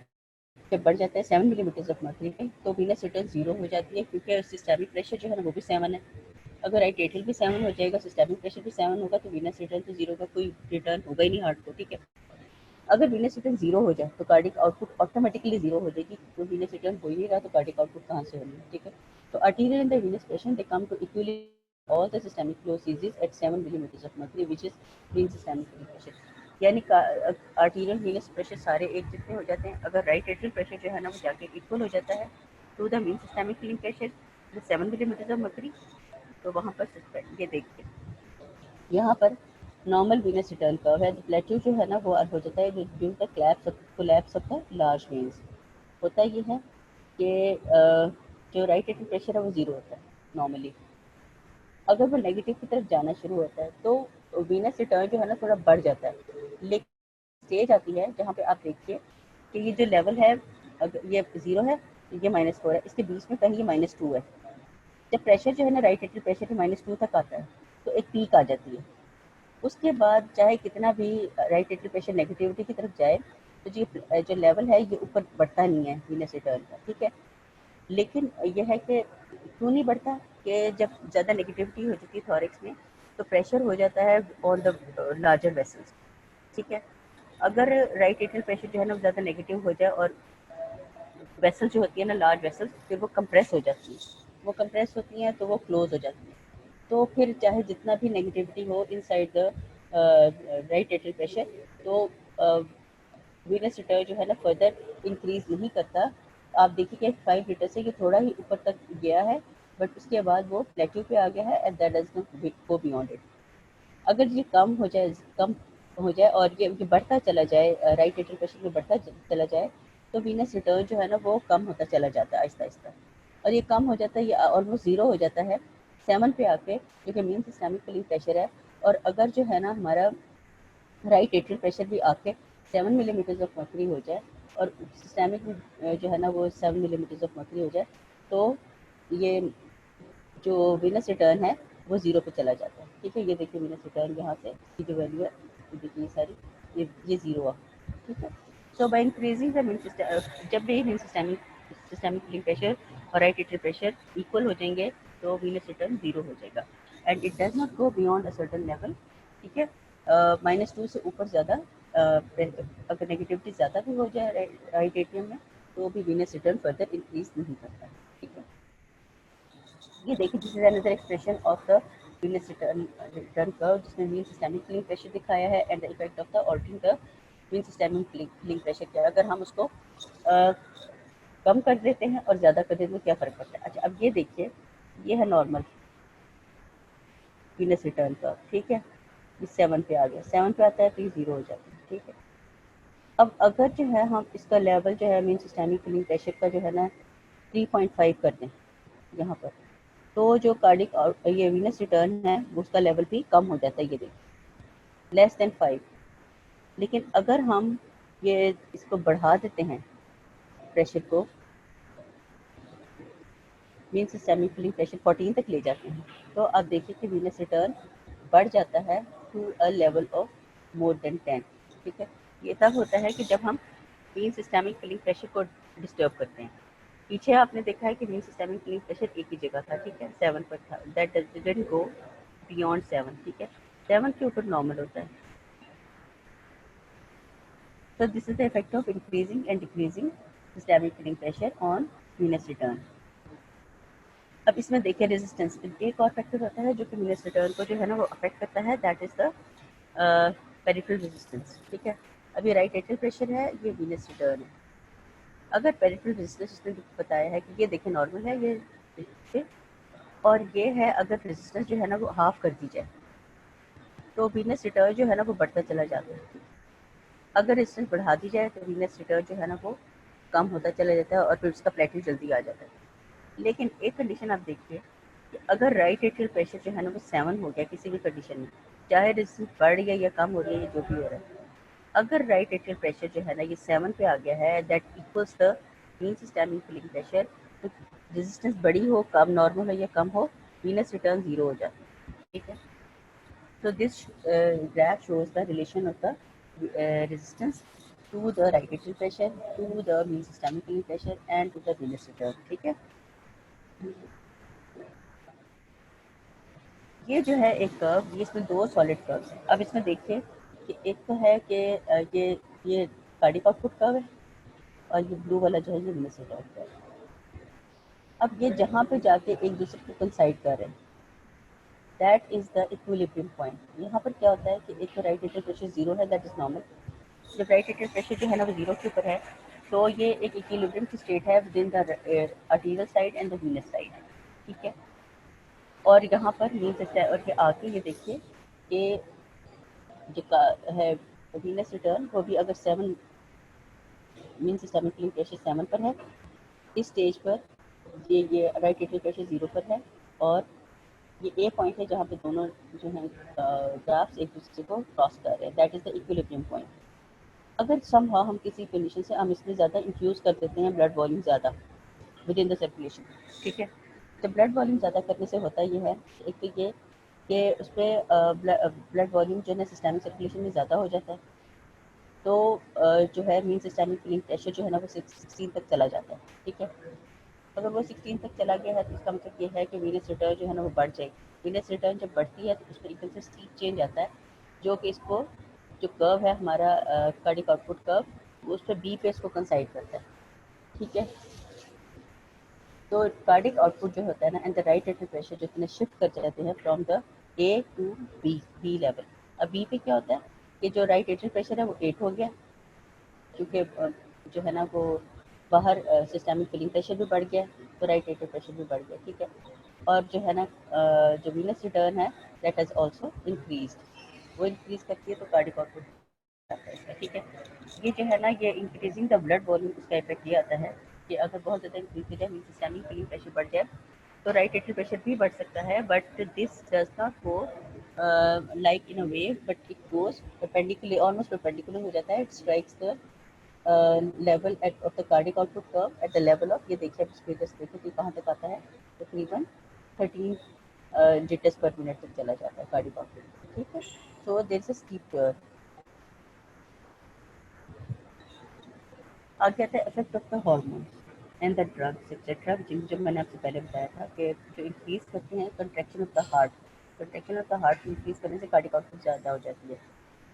जब बढ़ जाता है 7 मिलीमीटर ऑफ मर्करी पे, तो वीनस रिटर्न 0 हो जाती है, क्योंकि सिस्टमिक प्रेशर जो है ना वो भी 7 है। अगर राइट एट्रियल भी 7 हो जाएगा, सिस्टमिक प्रेशर भी 7 होगा, तो वीनस रिटर्न तो 0 का कोई रिटर्न होगा ही नहीं हार्ट को। ठीक है, अगर वीनस रिटर्न 0 हो जाए तो कार्डिक आउटपुट ऑटोमेटिकली 0 हो जाएगी, तो वीनस रिटर्न हो ही नहीं रहा, तो कार्डिक आउटपुट कहाँ से होनी है। ठीक है, तो arterial and the venous pressure they come to equilibrium all the systemic flow ceases at 7 millimeters of mercury which is mean systemic pressure, यानी आर्टीरियल वीनस प्रेशर सारे एक जितने हो जाते हैं। अगर राइट एट्रियल प्रेशर जो है ना वो जाके इक्वल हो जाता है to the mean systemic filling pressure 7 millimetre of mercury, तो वहाँ पर ये देखिए यहाँ पर नॉर्मल वीनस रिटर्न कर्व है, प्लेट्यू जो है ना वो हो जाता है due the collapse of the large veins. होता ये है कि जो राइट एट्रियल प्रेशर है वो 0 होता है नॉर्मली, अगर वो नेगेटिव की तरफ जाना शुरू होता है तो वीनस रिटर्न जो है ना थोड़ा बढ़ जाता है। लेकिन स्टेज आती है जहाँ पे आप देखिए कि ये जो लेवल है, अगर ये 0 है, ये -4 है, इसके बीच में कहीं ये -2 है। जब प्रेशर जो है ना राइट एट्रियल प्रेशर -2 तक आता है, तो एक पीक आ जाती है। उसके बाद चाहे कितना भी राइट एट्रियल प्रेशर नेगेटिविटी की तरफ जाए, तो ये जो लेवल है ये ऊपर बढ़ता नहीं है वीनस रिटर्न का, ठीक है। लेकिन यह है कि क्यों नहीं बढ़ता, कि जब ज़्यादा नेगेटिविटी हो जाती है थॉरिक्स में तो प्रेशर हो जाता है ऑन द लार्जर वेसल्स, ठीक है। अगर राइट एट्रियल प्रेशर जो है ना ज़्यादा नेगेटिव हो जाए और वेसल जो होती है ना लार्ज वेसल्स, फिर वो कंप्रेस हो जाती है, वो कंप्रेस होती हैं तो वो क्लोज हो जाती है। तो फिर चाहे जितना भी नेगेटिविटी हो inside the right atrial pressure, तो वीनस रिटर्न जो है ना फर्दर इंक्रीज नहीं करता। आप देखिए कि 5 लीटर से ये थोड़ा ही ऊपर तक गया है, बट उसके बाद वो प्लेट्यू पे आ गया है and that does not go beyond it. अगर ये कम हो जाए और ये बढ़ता चला जाए, राइट एट्रियल प्रेशर में बढ़ता चला जाए, तो वीनस रिटर्न जो है ना वो कम होता चला जाता है आहिस्ता आहिस्ता, और ये कम हो जाता है, ये ऑलमोस्ट ज़ीरो हो जाता है 7 पे आके, जो कि मीन सिस्टमिक फिलिंग प्रेशर है। और अगर जो है ना हमारा राइट एट्रियल प्रेशर भी आके 7 मिलीमीटर ऑफ मर्करी हो जाए और सिस्टमिक जो है ना वो 7 मिलीमीटर ऑफ मर्करी हो जाए, तो ये जो वीनस रिटर्न है वो ज़ीरो पे चला जाता है, ठीक है। ये देखिए वीनस रिटर्न यहाँ से ये जो वैल्यू है, ये देखिए ये सारी ये ज़ीरो आ, ठीक है। So by increasing the mean system, जब भी मीन सिस्टमिक फिलिंग प्रेशर और राइट एट्रियल प्रेशर इक्वल हो जाएंगे तो वीनस रिटर्न ज़ीरो हो जाएगा and it does not go beyond a certain level, ठीक है। -2 से ऊपर ज़्यादा अगर नेगेटिविटी ज़्यादा भी हो जाए राइट एट्रियम में तो भी वीनस रिटर्न फर्दर इंक्रीज नहीं करता, ठीक है। ये देखिए this is another expression of the venous return curve, जिसमें मीन सिस्टमिक फिलिंग प्रेशर दिखाया है and the effect of the altering the mean systemic filling pressure क्या है। अगर हम उसको कम कर देते हैं और ज़्यादा कर देते हैं तो क्या फ़र्क पड़ता है। अच्छा अब ये देखिए, ये है नॉर्मल वीनस रिटर्न कर्व, ठीक है। ये 7 पे आ गया, 7 पे आता है तो ये ज़ीरो हो जाता है, ठीक है। अब अगर जो है हम इसका लेवल जो है मीन सिस्टमिक फिलिंग प्रेशर का जो है ना 3.5 कर दें यहाँ पर, तो जो कार्डिक ये वीनस रिटर्न है उसका लेवल भी कम हो जाता है, ये देखिए लेस देन 5। लेकिन अगर हम ये इसको बढ़ा देते हैं प्रेशर को, मीन सिस्टमिक फिलिंग प्रेशर 14 तक ले जाते हैं, तो आप देखिए कि वीनस रिटर्न बढ़ जाता है to a level of more than 10, ठीक है। ये तब होता है कि जब हम मीन सिस्टमिक फिलिंग प्रेशर को डिस्टर्ब करते हैं। पीछे आपने देखा है कि मीन सिस्टमिक फिलिंग प्रेशर एक ही जगह था, ठीक है, 7 पर था, दैट डिडंट गो बियॉन्ड 7, ठीक है। 7 के ऊपर नॉर्मल होता है। So this is the effect of increasing and decreasing systemic filling pressure on venous return. अब इसमें देखिए रेजिस्टेंस, एक और फैक्टर होता है जो कि venous return को जो है ना वो अफेक्ट करता है, that is the peripheral resistance, ठीक है। अब ये राइट एट्रियल प्रेशर है, ये venous return है। अगर पेरिफेरल रेजिस्टेंस इसने बताया है कि ये देखिए नॉर्मल है ये देखिए, और ये है अगर रेजिस्टेंस जो है ना वो हाफ कर दी जाए तो venous return जो है ना वो बढ़ता चला जाता है। अगर रेजिस्टेंस बढ़ा दी जाए तो वीनस रिटर्न जो है ना वो कम होता चला जाता है और फिर उसका प्लेटू जल्दी आ जाता है। लेकिन एक कंडीशन आप देखिए कि अगर राइट एट्रियल प्रेशर जो है ना वो 7 हो गया किसी भी कंडीशन में, चाहे रेजिस्टेंस बढ़ रही है या कम हो रही है या जो भी हो रहा है, अगर राइट एट्रियल प्रेशर जो है ना ये 7 पे आ गया है, that equals the mean systemic filling pressure, तो रेजिस्टेंस बड़ी हो कम नॉर्मल हो या कम हो, वीनस रिटर्न ज़ीरो हो जाता है, ठीक है। So this graph shows the relation of the resistance to the right atrial pressure, to the mean systemic filling pressure and to the venous return, ठीक है। ये जो है एक कर्व, ये इसमें दो सॉलिड कर्व्स हैं। अब इसमें देखिए कि एक तो है कि ये कार्डिक आउटपुट कर्व है और ये ब्लू वाला जो है ये venous return कर्व है। अब ये जहाँ पे जाके एक दूसरे को कंसाइड कर रहे हैं, that is the equilibrium point. यहाँ पर क्या होता है कि एक तो राइट एट्रियल प्रेशर जीरो है, दैट इज नॉर्मल। जब राइट एट्रियल प्रेशर जो है ना वो जीरो के ऊपर है तो ये एक इक्विलिब्रियम की स्टेट है within the arterial side and the venous side, ठीक है। और यहाँ पर मीन सिस्टम और के आगे ये देखिए कि जो है वीनस रिटर्न वो भी अगर 7 मीन सिस्टमिक फिलिंग प्रेशर 7 पर है, इस स्टेज पर ये राइट एट्रियल प्रेशर जीरो पर है और ये ए पॉइंट है जहाँ पे दोनों जो हैं ग्राफ्स एक दूसरे को क्रॉस कर रहे हैं, that is the equilibrium point. अगर समहाउ हम किसी कंडीशन से हम इसमें ज़्यादा इंफ्यूज़ कर देते हैं ब्लड वॉल्यूम ज़्यादा विद इन द सर्कुलेशन, ठीक है। तो ब्लड वॉल्यूम ज़्यादा करने से होता ये है, एक तो ये कि उस पर ब्लड वॉल्यूम जो है सिस्टमिक सर्कुलेशन में ज़्यादा हो जाता है, तो जो है मीन सिस्टमिक फिलिंग प्रेशर जो है ना वो 16 तक चला जाता है, ठीक है। अगर वो 16 तक चला गया है तो इसका मतलब ये है कि वीनस रिटर्न जो है ना वो बढ़ जाएगी। वीनस रिटर्न जब बढ़ती है तो उसमें एकदम से स्टीप चेंज आता है, जो कि इसको जो कर्व है हमारा कार्डिक आउटपुट कर्व, उस पर बी पे इसको कंसाइड करता है, ठीक है। तो कार्डिक आउटपुट जो होता है ना and the right atrial pressure जो इतने शिफ्ट कर जाते हैं from the A to B level. अब बी पे क्या होता है कि जो राइट एट्रियल प्रेशर है वो 8 हो गया, क्योंकि जो है ना वो बाहर सिस्टमिक फिलिंग प्रेशर भी बढ़ गया, तो राइट एट्रियल प्रेशर भी बढ़ गया, ठीक है। और जो है ना जो वीनस रिटर्न है दैट हैज़ आल्सो इंक्रीज्ड, वो इंक्रीज करती है तो कार्डिक आउटपुट आता है, ठीक है। ये जो है ना ये इंक्रीजिंग द ब्लड वॉल्यूम, इसका इफेक्ट ये आता है कि अगर बहुत ज़्यादा इंक्रीज हो जाए मीन सिस्टमिक फिलिंग प्रेशर बढ़ जाए तो राइट एट्रियल प्रेशर भी बढ़ सकता है, but this does not go like in a wave, but it goes perpendicular, almost perpendicular हो जाता है। It strikes the level at of the cardiac output curve at the level of, ये देखिए आप स्पीड देखो कि कहाँ तक आता है, तकरीबन 13 जिटर्स पर मिनट तक चला जाता है कार्डिक आउटपुट, ठीक है। So there is a steep curve. आगे आता है effect of the hormone and the drugs etcetera, जो मैंने आपसे पहले बताया था कि जो इंक्रीज करते हैं contraction of the heart, contraction of the heart increase करने से कार्डिक आउटपुट ज़्यादा हो जाती है।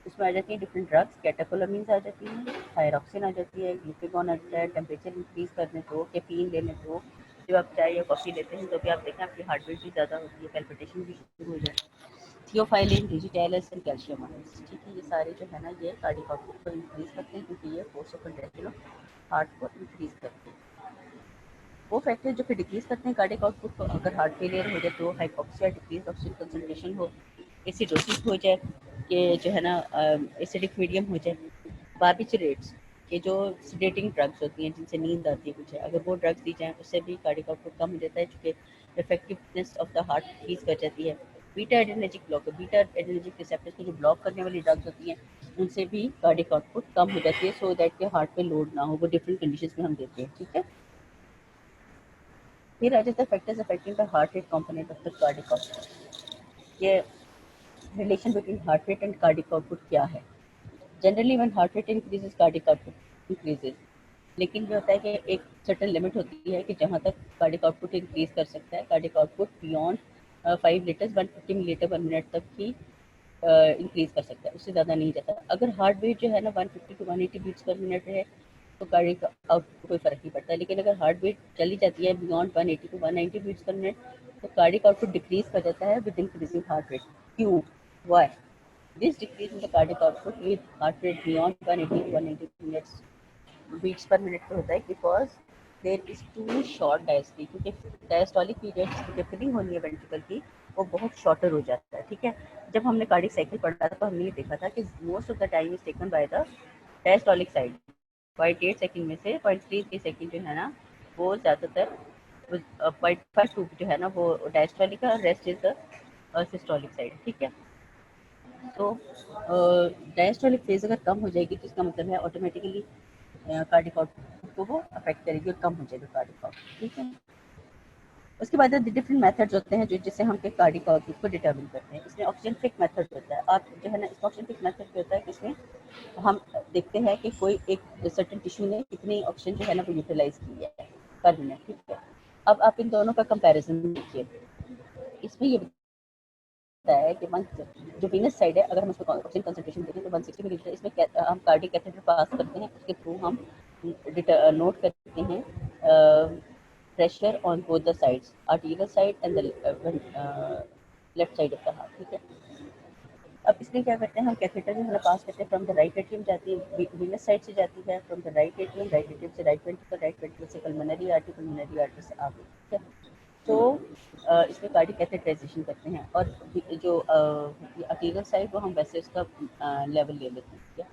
इसमें आ जाती है डिफरेंट ड्रग्स, कैटेकोलामीन्स आ जाती हैं, थायरॉक्सिन आ जाती है, ग्लूकागॉन आ जाता है, टेम्परेचर इंक्रीज करने को, कैफीन लेने को, जब आप चाय या कॉफ़ी लेते हैं तो भी आप देखें आपकी हार्ट बीट भी ज़्यादा होती है, पैल्पिटेशन भी शुरू हो जाती है। Theophylline, digitalis and calcium ions, ठीक है। ये सारे जो है ना ये कार्डिक आउटपुट को इंक्रीज करते हैं क्योंकि ये force of contraction of heart को इंक्रीज करते हैं। वो फैक्टर जो कि डिक्रीज करते हैं कार्डिक आउटपुट को, अगर हार्ट फेलियर हो जाए तो हाइपोक्सिया, डिक्रीज ऑक्सीजन कंसंट्रेशन हो, एसिडोसिस हो जाए कि जो है ना एसिडिक मीडियम हो जाए, बार्बिचरेट्स के जो सिडेटिंग ड्रग्स होती हैं जिनसे नींद आती है कुछ है, अगर वो ड्रग्स दी जाएँ उससे भी कार्डिक आउटपुट कम हो जाता है, चूँकि effectiveness of the heart decrease कर जाती है। Beta adrenergic blocker, beta adrenergic receptors को जो ब्लॉक करने वाली ड्रग्स होती हैं उनसे भी कार्डिक आउटपुट कम हो जाती है, सो दैट के हार्ट पे लोड ना हो, वो डिफरेंट कंडीशंस में हम देते हैं, ठीक है। फिर आ जाता है factors affecting the heart rate component of the cardiac output. ये relation between heart rate and cardiac output क्या है? Generally when heart rate increases cardiac output increases, लेकिन ये होता है कि एक सर्टेन लिमिट होती है कि जहाँ तक कार्डिक आउटपुट इंक्रीज कर सकता है। Cardiac output beyond 5 litres 150 millilitre पर मिनट तक ही इंक्रीज कर सकता है, उससे ज़्यादा नहीं जाता। अगर हार्ट बीट जो है ना 150 टू 180 बीट्स पर मिनट है तो कार्डिक आउटपुट कोई फ़र्क नहीं पड़ता, लेकिन अगर हार्ट बीट चली जाती है beyond 180 to 190 beats per minute तो कार्डिक आउटपुट डिक्रीज कर जाता है विद इंक्रीजिंग हार्ट रेट। क्यों? Why? This decrease in the cardiac output with heart rate beyond 180 to 190 minutes beats per minute पे होता है because there is too short diastolic, क्योंकि डायस्टोलिक पीरियड जिसकी फिलिंग होनी है वेंट्रिकल की वो बहुत शॉर्टर हो जाता है, ठीक है। जब हमने कार्डिक साइकिल पढ़ा था तो हमने ये देखा था कि most of the time is taken by the diastolic side. 0.8 second में से 0.3 सेकंड जो है ना वो ज़्यादातर 0.52 जो है ना वो डायस्टोलिक है और rest is the systolic side, ठीक है। तो डायस्टोलिक फेज अगर कम हो जाएगी तो इसका मतलब है ऑटोमेटिकली कार्डिक आउटपुट को वो अफेक्ट करेगी और कम हो जाएगा कार्डिक आउटपुट, ठीक है। उसके बाद डिफरेंट मेथड्स होते हैं जो जिससे हम कार्डिक आउटपुट को डिटरमिन करते हैं। इसमें ऑक्सीजन फिक मेथड होता है, आप जो है ना इसका ऑक्सीजन फिक मेथड क्या होता है कि इसमें हम देखते हैं कि कोई एक सर्टेन टिश्यू ने कितनी ऑक्सीजन जो है ना वो यूटिलाइज की है पर मिनट, ठीक है। अब आप इन दोनों का कंपैरिजन देखिए, इसमें ये है कि जो वीनस साइड है अगर हम उसमें ऑक्सीजन कंसंट्रेशन देखें तो 160 मिलीलीटर, इसमें हम कार्डिक कैथेटर पास करते हैं, उसके थ्रू हम नोट करते हैं pressure on both the sides, arterial side and the left side of the heart, ठीक है। अब इसमें क्या करते हैं हम कैथेटर जो है पास करते हैं फ्रॉम द राइट एट्रियम जाती है, वीनस साइड से जाती है फ्रॉम द राइट एट्रियम से राइट वेंट्रिकल से पल्मोनरी आर्टरी से आगे, ठीक है। तो इसमें कार्डिक कैथेटराइजेशन करते हैं और जो आर्टीरियल साइड वो हम वैसे उसका लेवल ले लेते हैं, ठीक है।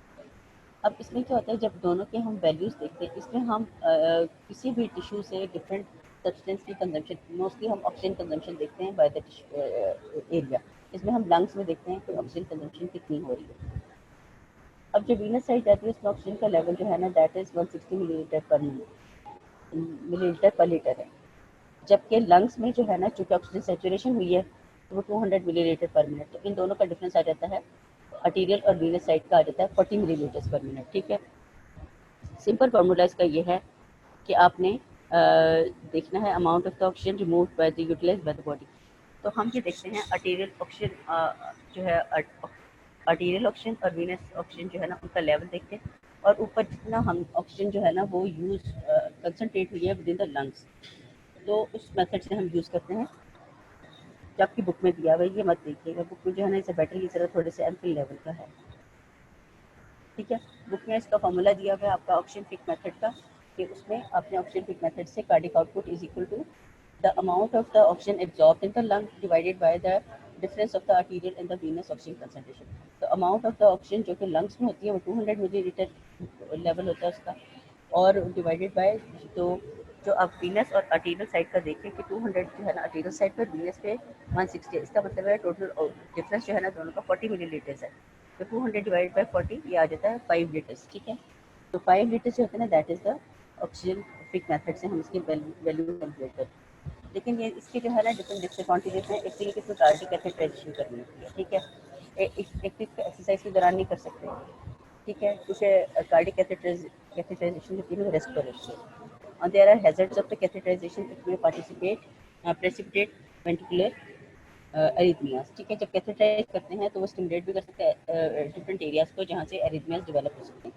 अब इसमें क्या होता है जब दोनों के हम वैल्यूज़ देखते हैं, इसमें हम किसी भी टिश्यू से डिफरेंट सब्सटेंस की कंजम्पशन, मोस्टली हम ऑक्सीजन कंजम्पशन देखते हैं बाय द एरिया। इसमें हम लंग्स में देखते हैं कि ऑक्सीजन कंजम्पशन कितनी हो रही है। अब जो वीनस साइड जाती है उसमें ऑक्सीजन का लेवल जो है ना दैट इज़ 160 मिलीलीटर पर लीटर है, जबकि लंग्स में जो है ना चूँकि ऑक्सीजन सैचुरेशन हुई है तो वो 200 मिलीलीटर पर मिनट, तो इन दोनों का डिफरेंस आ जाता है आर्टीरियल और वीनस साइड का आ जाता है 40 मिलीलीटर्स पर मिनट। ठीक है, सिंपल फार्मूला इसका ये है कि आपने देखना है amount of the oxygen removed by the utilized by the body. तो हम ये देखते हैं आर्टीरियल ऑक्सीजन जो है आर्टीरियल ऑक्सीजन और वीनस ऑक्सीजन जो है ना उनका लेवल देखते हैं, और ऊपर जितना हम ऑक्सीजन जो है ना वो यूज़ कंसनट्रेट हुई है विद इन द लंग्स, तो उस मेथड से हम यूज़ करते हैं। जो आपकी बुक में दिया हुआ है ये मत देखिएगा, बुक में जो है ना इसे बैटरी की तरह थोड़े से एम्पिल लेवल का है। ठीक है, बुक में इसका फॉर्मूला दिया हुआ है आपका ऑक्सीजन पिक मेथड का, कि उसमें आपने ऑक्सीजन पिक मेथड से cardiac output is equal to the amount of the oxygen absorbed in the lung divided by the difference of the arterial and the venous oxygen concentration. तो अमाउंट ऑफ द ऑक्सीजन जो कि लंग्स में होती है वो 200 मिलीलीटर लेवल होता है उसका, और डिवाइडेड बाय तो जो आप वीनस और आर्टीरियल साइड का देखें कि 200 जो है ना आर्टीरियल साइड पर, वीनस पे 160 है, इसका मतलब है टोटल डिफरेंस जो है ना दोनों का 40 मिलीलीटर्स है। तो 200 डिवाइड बाय 40 ये आ जाता है 5 लीटर्स। ठीक है, तो 5 लीटर्स जो होते हैं ना that is the oxygen Fick method से हम इसकी वैल्यू कैलकुलेट करते हैं। लेकिन ये इसके जो है ना डिफरेंट डिसएडवांटेजेस हैं, इसलिए किसी कार्डिक कैथेटराइजेशन करनी होती है। ठीक है, एक एक्सरसाइज के दौरान नहीं कर सकते। ठीक है, क्योंकि कार्डिक कैथेटराइजेशन जो है रेस्ट पर रहती है, और there are hazards of the catheterization it में प्रेसिपिटेट वेंटिकुलर अरिथमियाज। ठीक है, जब कैथेटराइज करते हैं तो वो स्टिमुलेट भी कर सकते हैं डिफरेंट एरियाज को जहाँ से अरिथमियाज डेवलप हो सकते हैं।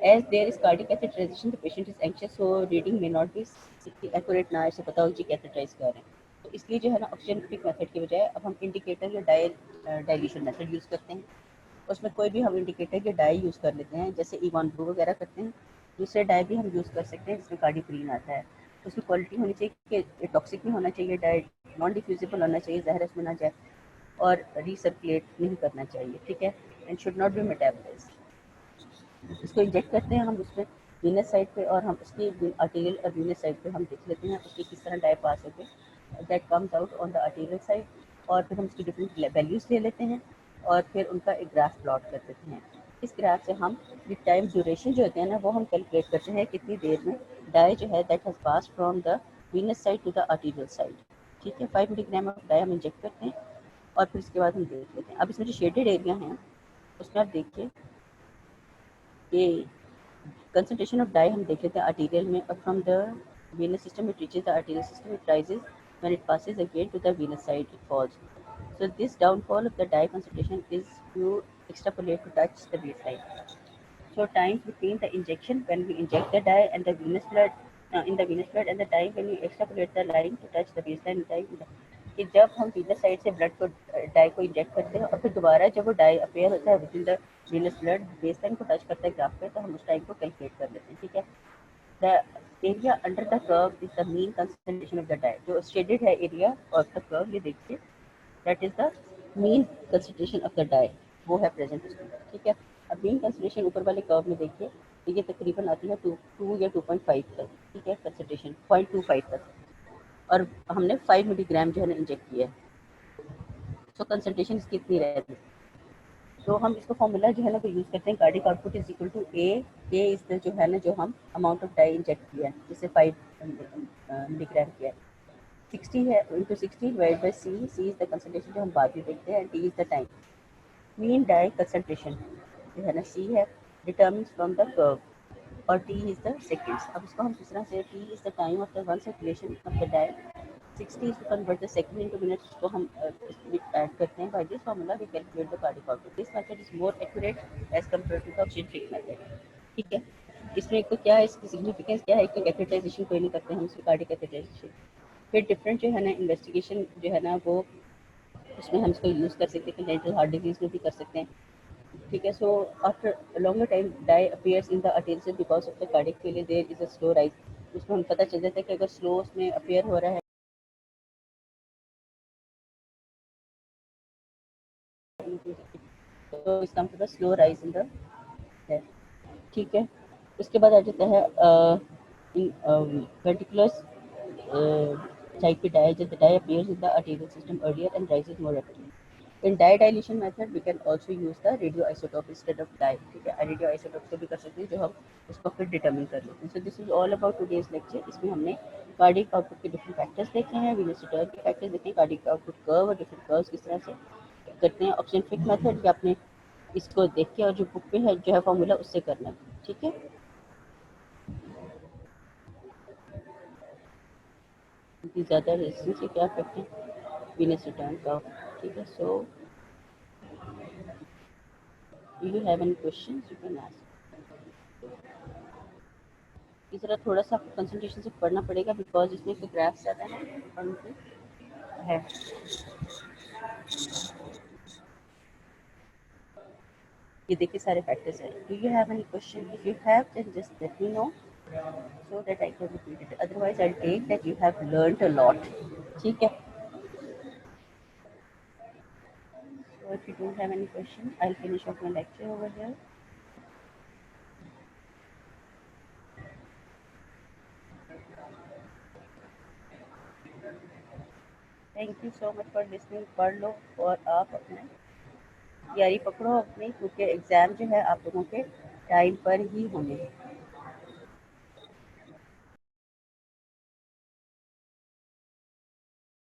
As there is cardiac catheterization the patient is anxious, so reading may not be accurate ना ऐसे पता हो कि कैथेटराइज कर रहे हैं। तो इसलिए जो है ना ऑक्सीजन पिक मेथड की बजाय अब हम इंडिकेटर या डायल्यूशन मेथड यूज़ करते हैं। उसमें कोई भी हम इंडिकेटर या डाई यूज़ कर लेते हैं, जैसे ईवान ब्लू वगैरह करते हैं। दूसरे डाई भी हम यूज़ कर सकते हैं जिसमें कार्डिप्रीन आता है। उसमें क्वालिटी होनी चाहिए कि टॉक्सिक नहीं होना चाहिए, डाई नॉन डिफ्यूजिबल होना चाहिए, जहर उसमें ना जाए, और रीसर्कुलेट नहीं करना चाहिए। ठीक है, and should not be metabolised. इसको इंजेक्ट करते हैं हम उसमें वीनस साइड पे, और हम उसकी आर्टीरियल और वीनस साइड पे हम देख लेते हैं उसकी किस तरह डाई पास होकर that comes out on the arterial side, और फिर हम उसकी डिफरेंट वैल्यूज़ ले लेते हैं और फिर उनका एक ग्राफ प्लॉट कर देते हैं। इस ग्राफ से हम टाइम ड्यूरेशन जो होते हैं ना वो हम कैलकुलेट करते हैं कितनी देर में डाई जो है that has pass from the venous side to the arterial side. ठीक है, 5 मिलीग्राम ऑफ डाई हम इंजेक्ट करते हैं और फिर उसके बाद हम देख लेते हैं। अब इसमें जो शेडेड एरिया हैं उसमें आप देखिए कि कंसंट्रेशन ऑफ डाई हम देख लेते हैं आर्टीरियल में, और from the venous system it reaches the arterial system, it rises, when it passes again to the venous side it falls. So this downfall of the dye concentration is you extrapolate to touch the baseline. So time between the injection when we inject the dye and the venous blood in the venous blood and the time when we extrapolate the line to touch the baseline dye, कि जब हम वीनस साइड से ब्लड को डाई को इंजेक्ट करते हैं और फिर दोबारा जब वो डाई अपेयर होता है within the venous blood base line को टच करता है ग्राफ पे, तो हम उस टाइम को कैलकुलेट कर लेते हैं। ठीक है, the area under the curve is the mean concentration of the dye. जो शेडेड है एरिया और द कर्व ये देखिए that is the mean concentration of the dye, वो है प्रेजेंट उसके अंदर। ठीक है, अब मीन कंसंट्रेशन ऊपर वाले कर्व में देखिए तो ये तकरीबन आती है 2 या 2.5 तक। ठीक है, कंसंट्रेशन 0.25 तक, और हमने 5 मिलीग्राम जो है ना इंजेक्ट किया है, तो कंसंट्रेशन इसकी इतनी रहती है। तो हम इसको फॉर्मूला जो है ना वो यूज़ करते हैं, cardiac output is equal to A is the जो है ना जो हम अमाउंट ऑफ डाई इंजेक्ट किया है, जैसे 5 मिलीग्राम किया है, 60 है into 60 divide by C is the concentration जो हम बाद में देखते हैं, T is the time. Mean dye concentration जो है ना सी है डिटर्मिन्स फ्रॉम द कर्व, और टी इज द सेकेंड्स। अब इसको हम किस तरह से, T is the time of the one circulation of the dye, 60 is to convert the second into minutes, इसको हम ऐड करते हैं। By this formula we calculate the cardiac output. This method is more accurate as compared to the oxygen trick method. ठीक है, इसमें एक तो क्या है, इसकी सिग्निफिकेंस क्या है कि कैथेटराइजेशन कोई नहीं करते हम, इसमें कार्डिक कैथेटराइजेशन। फिर डिफरेंट जो है ना इन्वेस्टिगेशन जो है ना वो उसमें हम इसको यूज़ कर सकते हैं, कंजेनिटल हार्ट डिजीज़ में भी कर सकते हैं। ठीक है, so after longer time dye appears in the arterial because of the cardiac failure there is a slow rise. उसमें हम पता चल जाता है कि अगर स्लो उसमें अपीयर हो रहा है तो इसका मतलब स्लो राइज इन द है। ठीक है, उसके बाद आ जाता है वेंटिकुलस टाइप की डाई, जब the dye appears in the arterial system earlier and rises more rapidly. In dye dilution method we can also use the radio isotope instead of dye. ठीक है, रेडियो आइसोटोप से भी कर सकते हैं जो हम उसको फिर डिटरमिन कर लेते हैं। सो this is all about today's lecture. इसमें हमने कार्डिक आउटपुट के डिफरेंट फैक्टर्स देखे हैं, वीनस रिटर्न के फैक्टर्स देखे हैं, कार्डिक आउटपुट कर्व और डिफरेंट कर्व्स किस तरह से करते हैं। ऑक्सीजन फिक मेथड या अपने इसको देख के और जो बुक पे है जो है फॉर्मूला उससे करना है, ठीक है। These are the resistance कि क्या करते हैं Venus return का, ठीक है। So do you have any questions you can ask। इस तरह थोड़ा सा कंसंट्रेशन से पढ़ना पड़ेगा बिकॉज इसमें कोई ग्राफ्स ज़्यादा है और उनकी है। ये देखिए सारे फैक्टर्स हैं। Do you have any question? If you have then just let me know so that I can repeat it. Otherwise, I'll take that you have learned a lot. ठीक है। So if you don't have any question, I'll finish off my lecture over here. Thank you so much for listening. पढ़ लो और आप अपने तैयारी पकड़ो अपनी, क्योंकि एग्ज़ाम जो है आप लोगों के टाइम पर ही होंगे।